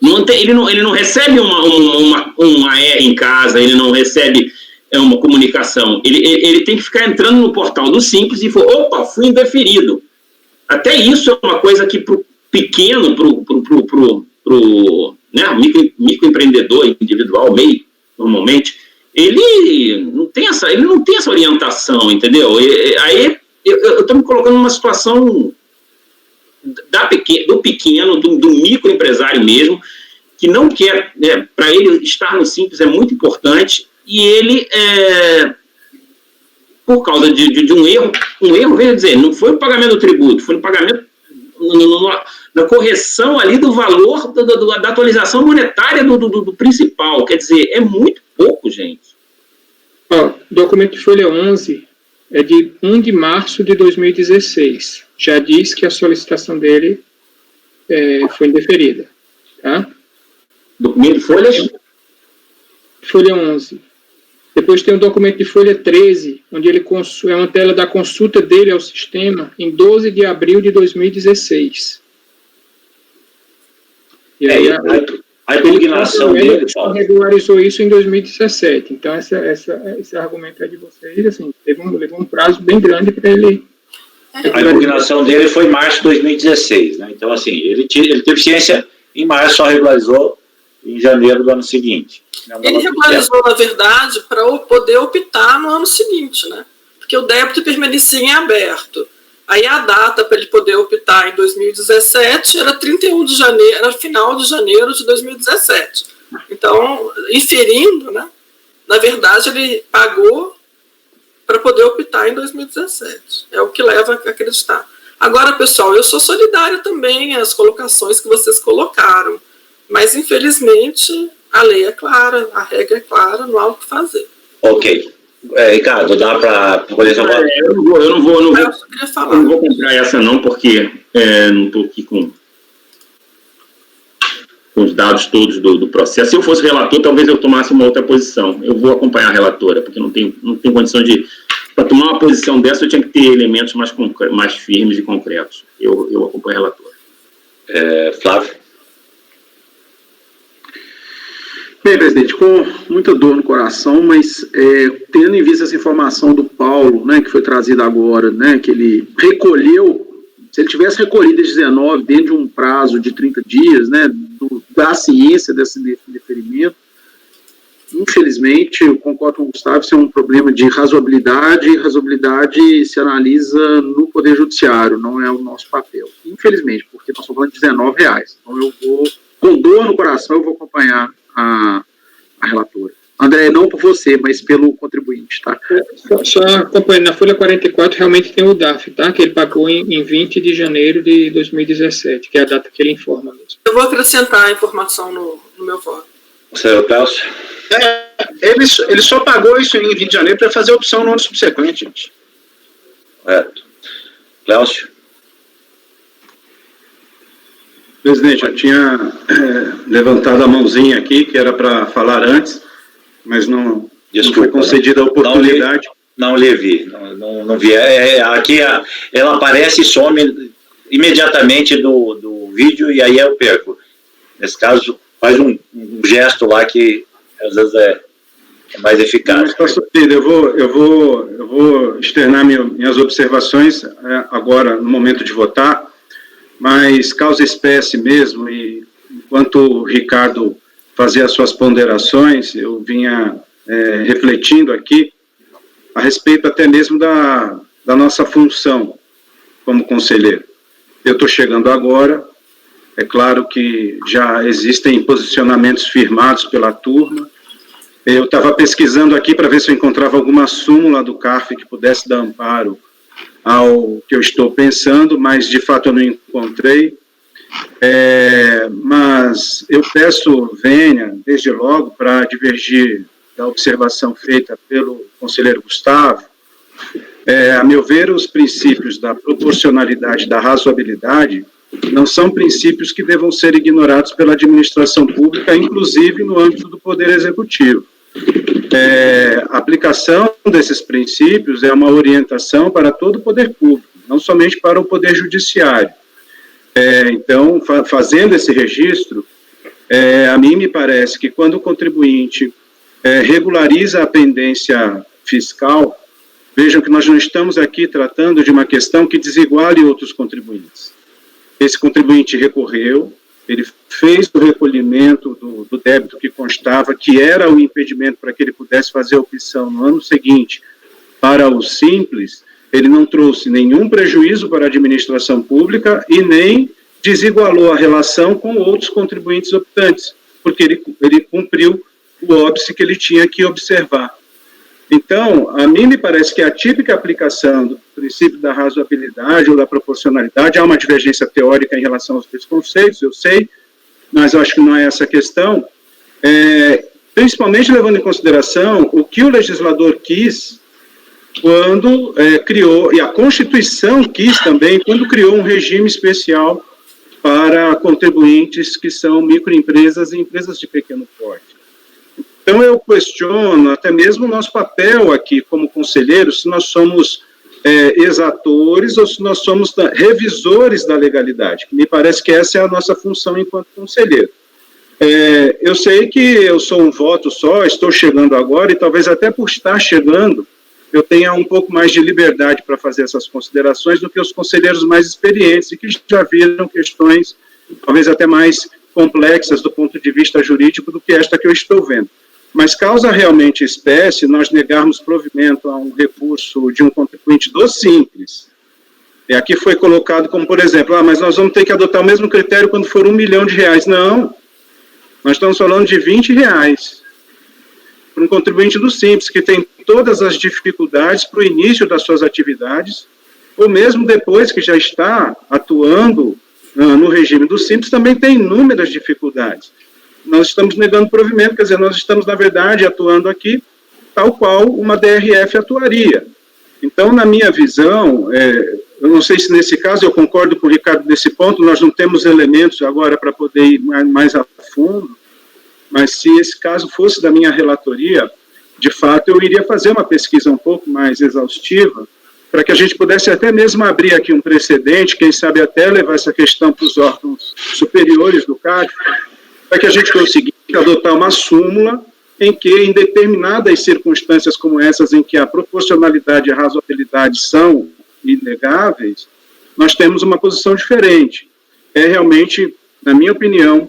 Ele não recebe uma AR em casa, ele não recebe uma comunicação. Ele tem que ficar entrando no portal do Simples e falar, opa, fui indeferido. Até isso é uma coisa que para o pequeno, né, microempreendedor individual, MEI, normalmente, ele não tem essa orientação, entendeu? Aí eu estou me colocando numa situação do pequeno, do microempresário mesmo, que não quer, né, para ele estar no Simples é muito importante, e ele, por causa de um erro, veio dizer, não foi o pagamento do tributo, foi no pagamento, na correção ali do valor da atualização monetária do principal, quer dizer, é muito pouco, gente. O documento de folha 11 é de 1 de março de 2016, já diz que a solicitação dele foi indeferida, tá? Documento de folha 11. Depois tem o documento de folha 13, onde ele é uma tela da consulta dele ao sistema em 12 de abril de 2016. E aí a impugnação dele, Paulo, regularizou isso em 2017. Então, esse argumento é de vocês, assim, levou um prazo bem grande para ele. A impugnação dele foi em março de 2016, né? Então, assim, ele teve ciência em março, só regularizou em janeiro do ano seguinte. Ele regularizou, na verdade, para poder optar no ano seguinte, né? Porque o débito permanecia em aberto. Aí a data para ele poder optar em 2017 era 31 de janeiro, era final de janeiro de 2017. Então, inferindo, né? Na verdade, ele pagou para poder optar em 2017. É o que leva a acreditar. Agora, pessoal, eu sou solidária também às colocações que vocês colocaram. Mas, infelizmente, a lei é clara, a regra é clara, não há o que fazer. Ok. Ricardo, dá para poder falar? Eu não vou comprar essa não, porque não estou aqui com os dados todos do processo. Se eu fosse relator, talvez eu tomasse uma outra posição. Eu vou acompanhar a relatora, porque não tenho condição de... Para tomar uma posição dessa, eu tinha que ter elementos mais firmes e concretos. Eu acompanho a relatora. Flávio? Bem, presidente, com muita dor no coração, mas tendo em vista essa informação do Paulo, né, que foi trazida agora, né, que ele recolheu, se ele tivesse recolhido esses 19 dentro de um prazo de 30 dias, né, da ciência desse deferimento, infelizmente, eu concordo com o Gustavo, isso é um problema de razoabilidade, e razoabilidade se analisa no Poder Judiciário, não é o nosso papel. Infelizmente, porque porque nós estamos falando de R$19. Então eu vou, com dor no coração, eu vou acompanhar a relatora. André, não por você, mas pelo contribuinte, tá? Só acompanhando, na folha 44 realmente tem o DAF, tá? Que ele pagou em 20 de janeiro de 2017, que é a data que ele informa mesmo. Eu vou acrescentar a informação no meu voto. Senhor Cláudio? Ele só pagou isso em 20 de janeiro para fazer a opção no ano subsequente, gente. Correto. Cláudio? Presidente, eu tinha levantado a mãozinha aqui, que era para falar antes, mas não foi concedida a oportunidade. Não lhe vi, não vi. Aqui ela aparece e some imediatamente do vídeo e aí eu perco. Nesse caso, faz um gesto lá que às vezes é mais eficaz. Mas, pastor Pedro, eu vou externar minhas observações agora, no momento de votar, mas causa espécie mesmo, e enquanto o Ricardo fazia as suas ponderações, eu vinha refletindo aqui a respeito até mesmo da nossa função como conselheiro. Eu estou chegando agora, é claro que já existem posicionamentos firmados pela turma. Eu estava pesquisando aqui para ver se eu encontrava alguma súmula do CARF que pudesse dar amparo ao que eu estou pensando, mas de fato eu não encontrei. Mas eu peço vênia, desde logo, para divergir da observação feita pelo conselheiro Gustavo. A meu ver, os princípios da proporcionalidade e da razoabilidade não são princípios que devam ser ignorados pela administração pública, inclusive no âmbito do Poder Executivo. A aplicação desses princípios é uma orientação para todo o poder público, não somente para o Poder Judiciário. Então, fazendo esse registro, a mim me parece que quando o contribuinte regulariza a pendência fiscal, vejam que nós não estamos aqui tratando de uma questão que desiguale outros contribuintes. Esse contribuinte recorreu, ele fez o recolhimento do débito que constava, que era o impedimento para que ele pudesse fazer a opção no ano seguinte para o Simples. Ele não trouxe nenhum prejuízo para a administração pública e nem desigualou a relação com outros contribuintes optantes, porque ele cumpriu o óbice que ele tinha que observar. Então, a mim me parece que a típica aplicação do princípio da razoabilidade ou da proporcionalidade, há uma divergência teórica em relação aos dois conceitos, eu sei, mas eu acho que não é essa a questão, principalmente levando em consideração o que o legislador quis quando criou, e a Constituição quis também, quando criou um regime especial para contribuintes que são microempresas e empresas de pequeno porte. Então, eu questiono até mesmo o nosso papel aqui como conselheiros, se nós somos exatores ou se nós somos revisores da legalidade, que me parece que essa é a nossa função enquanto conselheiro. Eu sei que eu sou um voto só, estou chegando agora, e talvez até por estar chegando, eu tenha um pouco mais de liberdade para fazer essas considerações do que os conselheiros mais experientes e que já viram questões talvez até mais complexas do ponto de vista jurídico do que esta que eu estou vendo. Mas causa realmente espécie nós negarmos provimento a um recurso de um contribuinte do Simples. E aqui foi colocado como, por exemplo, mas nós vamos ter que adotar o mesmo critério quando for R$1 milhão. Não, nós estamos falando de R$20 para um contribuinte do Simples, que tem todas as dificuldades para o início das suas atividades, ou mesmo depois que já está atuando no regime do Simples, também tem inúmeras dificuldades. Nós estamos negando provimento, quer dizer, nós estamos, na verdade, atuando aqui tal qual uma DRF atuaria. Então, na minha visão, eu não sei se nesse caso, eu concordo com o Ricardo nesse ponto, nós não temos elementos agora para poder ir mais a fundo, mas se esse caso fosse da minha relatoria, de fato, eu iria fazer uma pesquisa um pouco mais exaustiva, para que a gente pudesse até mesmo abrir aqui um precedente, quem sabe até levar essa questão para os órgãos superiores do CARF, para que a gente conseguisse adotar uma súmula em que, em determinadas circunstâncias como essas, em que a proporcionalidade e a razoabilidade são inegáveis, nós temos uma posição diferente. Realmente, na minha opinião,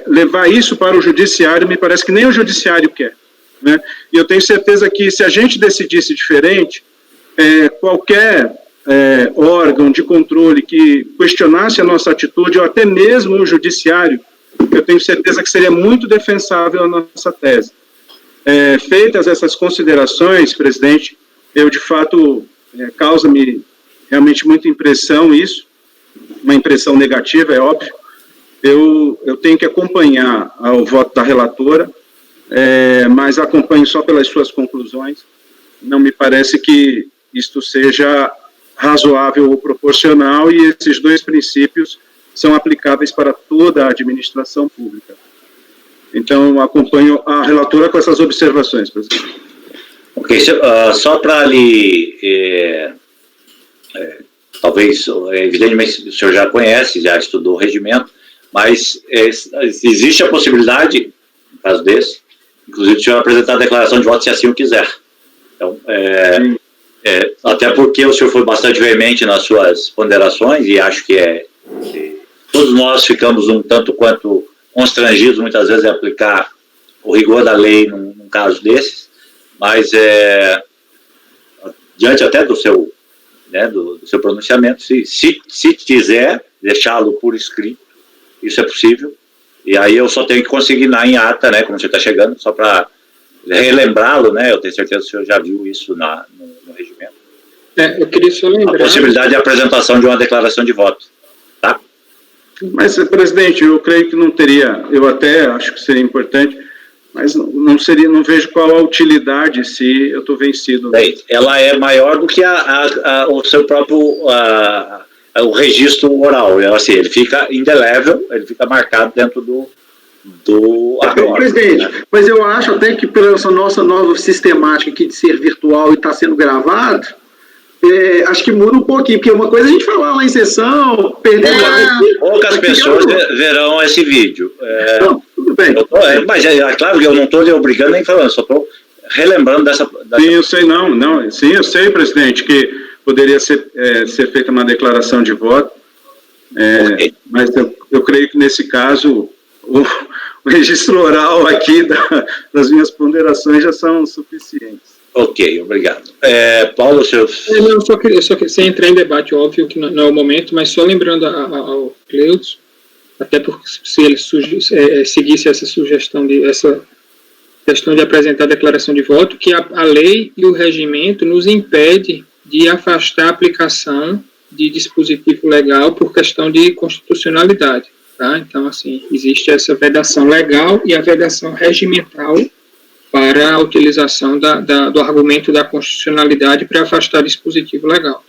levar isso para o judiciário, me parece que nem o judiciário quer. Né? E eu tenho certeza que, se a gente decidisse diferente, qualquer órgão de controle que questionasse a nossa atitude, ou até mesmo o judiciário, eu tenho certeza que seria muito defensável a nossa tese. Feitas essas considerações, presidente, eu, de fato, causa-me realmente muita impressão isso, uma impressão negativa, é óbvio. Eu tenho que acompanhar o voto da relatora, mas acompanho só pelas suas conclusões. Não me parece que isto seja razoável ou proporcional, e esses dois princípios são aplicáveis para toda a administração pública. Então, acompanho a relatora com essas observações, presidente. Ok, só para lhe... talvez, evidentemente, o senhor já conhece, já estudou o regimento, mas existe a possibilidade, no caso desse, inclusive, de o senhor apresentar a declaração de voto se assim o quiser. Então, até porque o senhor foi bastante veemente nas suas ponderações, e acho que todos nós ficamos um tanto quanto constrangidos, muitas vezes, em aplicar o rigor da lei num caso desses, mas, diante até do seu, do seu pronunciamento, se quiser deixá-lo por escrito, isso é possível, e aí eu só tenho que consignar em ata, como você está chegando, só para relembrá-lo, eu tenho certeza que o senhor já viu isso no regimento. Eu queria só lembrar... A possibilidade de apresentação de uma declaração de voto, tá? Mas, presidente, eu creio que não teria, eu até acho que seria importante, mas não vejo qual a utilidade se eu estou vencido. Bem, ela é maior do que o seu próprio o registro oral, assim, ele fica indelével, ele fica marcado dentro do acordo. Presidente, mas eu acho até que pela essa nossa nova sistemática aqui de ser virtual e está sendo gravado, acho que muda um pouquinho, porque uma coisa a gente falar lá em sessão, perder... Poucas pessoas verão esse vídeo. Não, tudo bem. Mas claro que eu não estou lhe obrigando nem falando, só estou relembrando dessa... Sim, eu sei, sim, eu sei, presidente, que poderia ser feita uma declaração de voto, okay. Mas eu creio que nesse caso o registro oral aqui das minhas ponderações já são suficientes. Ok, obrigado. Paulo, seus... Não, só queria, sem entrar em debate, óbvio que não é o momento, mas só lembrando ao Cleus, até porque se ele seguisse essa sugestão essa questão de apresentar a declaração de voto, que a lei e o regimento nos impede de afastar a aplicação de dispositivo legal por questão de constitucionalidade, tá? Então, assim, existe essa vedação legal e a vedação regimental para a utilização do argumento da constitucionalidade para afastar dispositivo legal.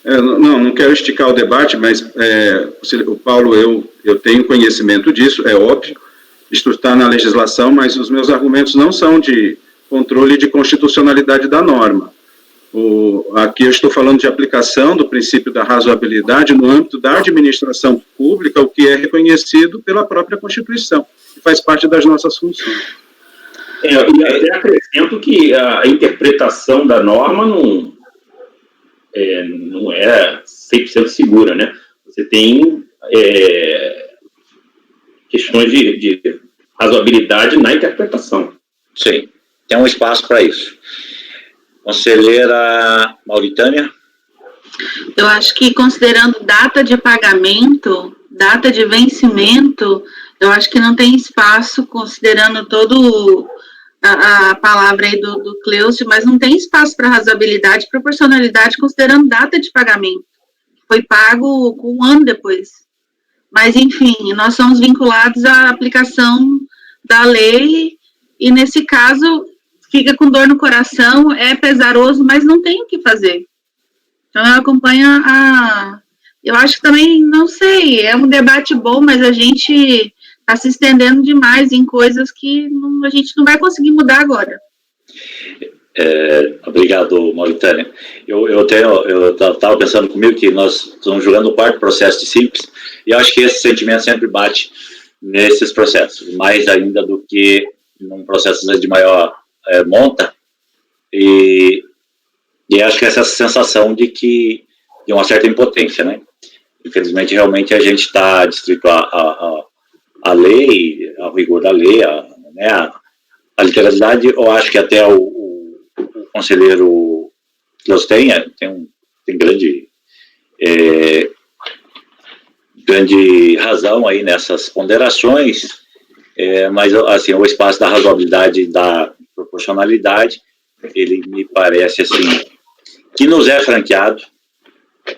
Não quero esticar o debate, mas, o Paulo, eu tenho conhecimento disso, é óbvio, isto está na legislação, mas os meus argumentos não são de controle de constitucionalidade da norma. Aqui eu estou falando de aplicação do princípio da razoabilidade no âmbito da administração pública, o que é reconhecido pela própria Constituição, que faz parte das nossas funções. E até acrescento que a interpretação da norma não é 100% segura, né? Você tem questões de razoabilidade na interpretação. Sim, tem um espaço para isso. Conselheira Mauritânia? Eu acho que, considerando data de pagamento, data de vencimento, eu acho que não tem espaço, considerando todo a palavra aí do Cleucio, mas não tem espaço para razoabilidade e proporcionalidade, considerando data de pagamento. Foi pago um ano depois. Mas, enfim, nós somos vinculados à aplicação da lei e, nesse caso, fica com dor no coração, é pesaroso, mas não tem o que fazer. Então, eu acompanho eu acho que também, não sei, é um debate bom, mas a gente está se estendendo demais em coisas que a gente não vai conseguir mudar agora. Obrigado, Mauritânia. Eu estava pensando comigo que nós estamos julgando o quarto processo de Simples, e eu acho que esse sentimento sempre bate nesses processos, mais ainda do que num processo de maior monta, e acho que essa sensação de uma certa impotência, né? Infelizmente, realmente, a gente está distrito à lei, ao rigor da lei, a literalidade. Eu acho que até o conselheiro Cleus tem tem grande razão aí nessas ponderações, mas, assim, o espaço da razoabilidade e da proporcionalidade, ele me parece, assim, que nos é franqueado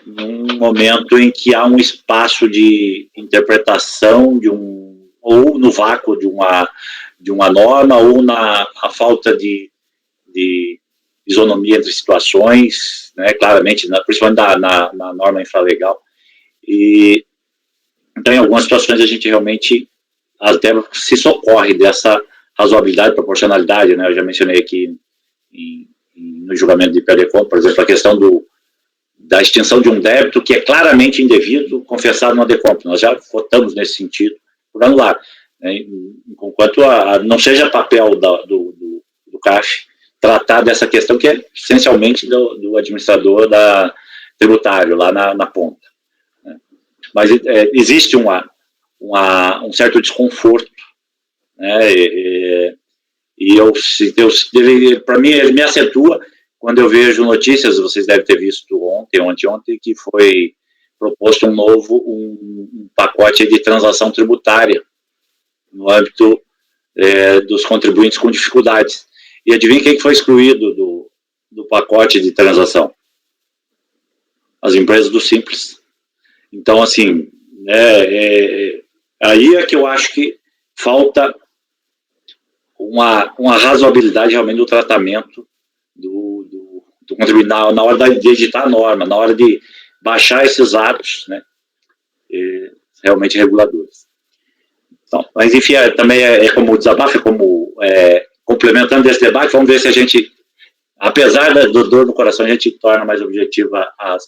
num momento em que há um espaço de interpretação ou no vácuo de uma norma, ou na falta de isonomia entre situações, né, claramente, principalmente na norma infralegal. E, então, em algumas situações, a gente realmente até se socorre dessa razoabilidade, proporcionalidade, né, eu já mencionei aqui no julgamento de Perecom, por exemplo, a questão da extinção de um débito que é claramente indevido, confessado no ADECOMP. Nós já votamos nesse sentido, por anular, né, enquanto não seja papel do CAF tratar dessa questão que é essencialmente do administrador tributário, lá na ponta. Né. Mas existe um certo desconforto, né, para mim, ele me acentua quando eu vejo notícias, vocês devem ter visto ontem, que foi proposto um pacote de transação tributária no âmbito dos contribuintes com dificuldades. E adivinha quem foi excluído do pacote de transação? As empresas do Simples. Então, assim, aí é que eu acho que falta uma razoabilidade realmente do tratamento do contribuinte na hora de editar a norma, na hora de baixar esses atos, né, realmente reguladores. Então, mas, enfim, também como desabafo, complementando esse debate, vamos ver se a gente, apesar do dor no coração, a gente torna mais objetiva os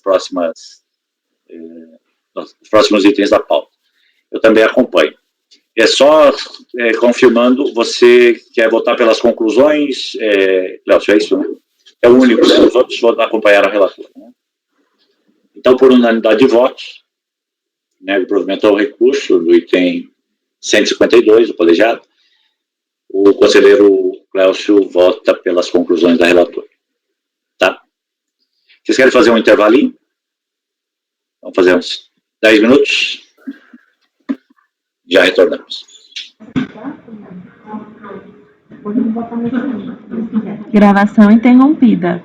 próximos itens da pauta. Eu também acompanho. É só confirmando, você quer votar pelas conclusões, Cláudio, é isso, né? É o único, né? Os outros vão acompanhar a relatora, né? Então, por unanimidade de votos, né, o provimento ao recurso do item 152 do colegiado, o conselheiro Clécio vota pelas conclusões da relatora. Tá? Vocês querem fazer um intervalinho? Vamos fazer uns 10 minutos. Já retornamos. Gravação interrompida.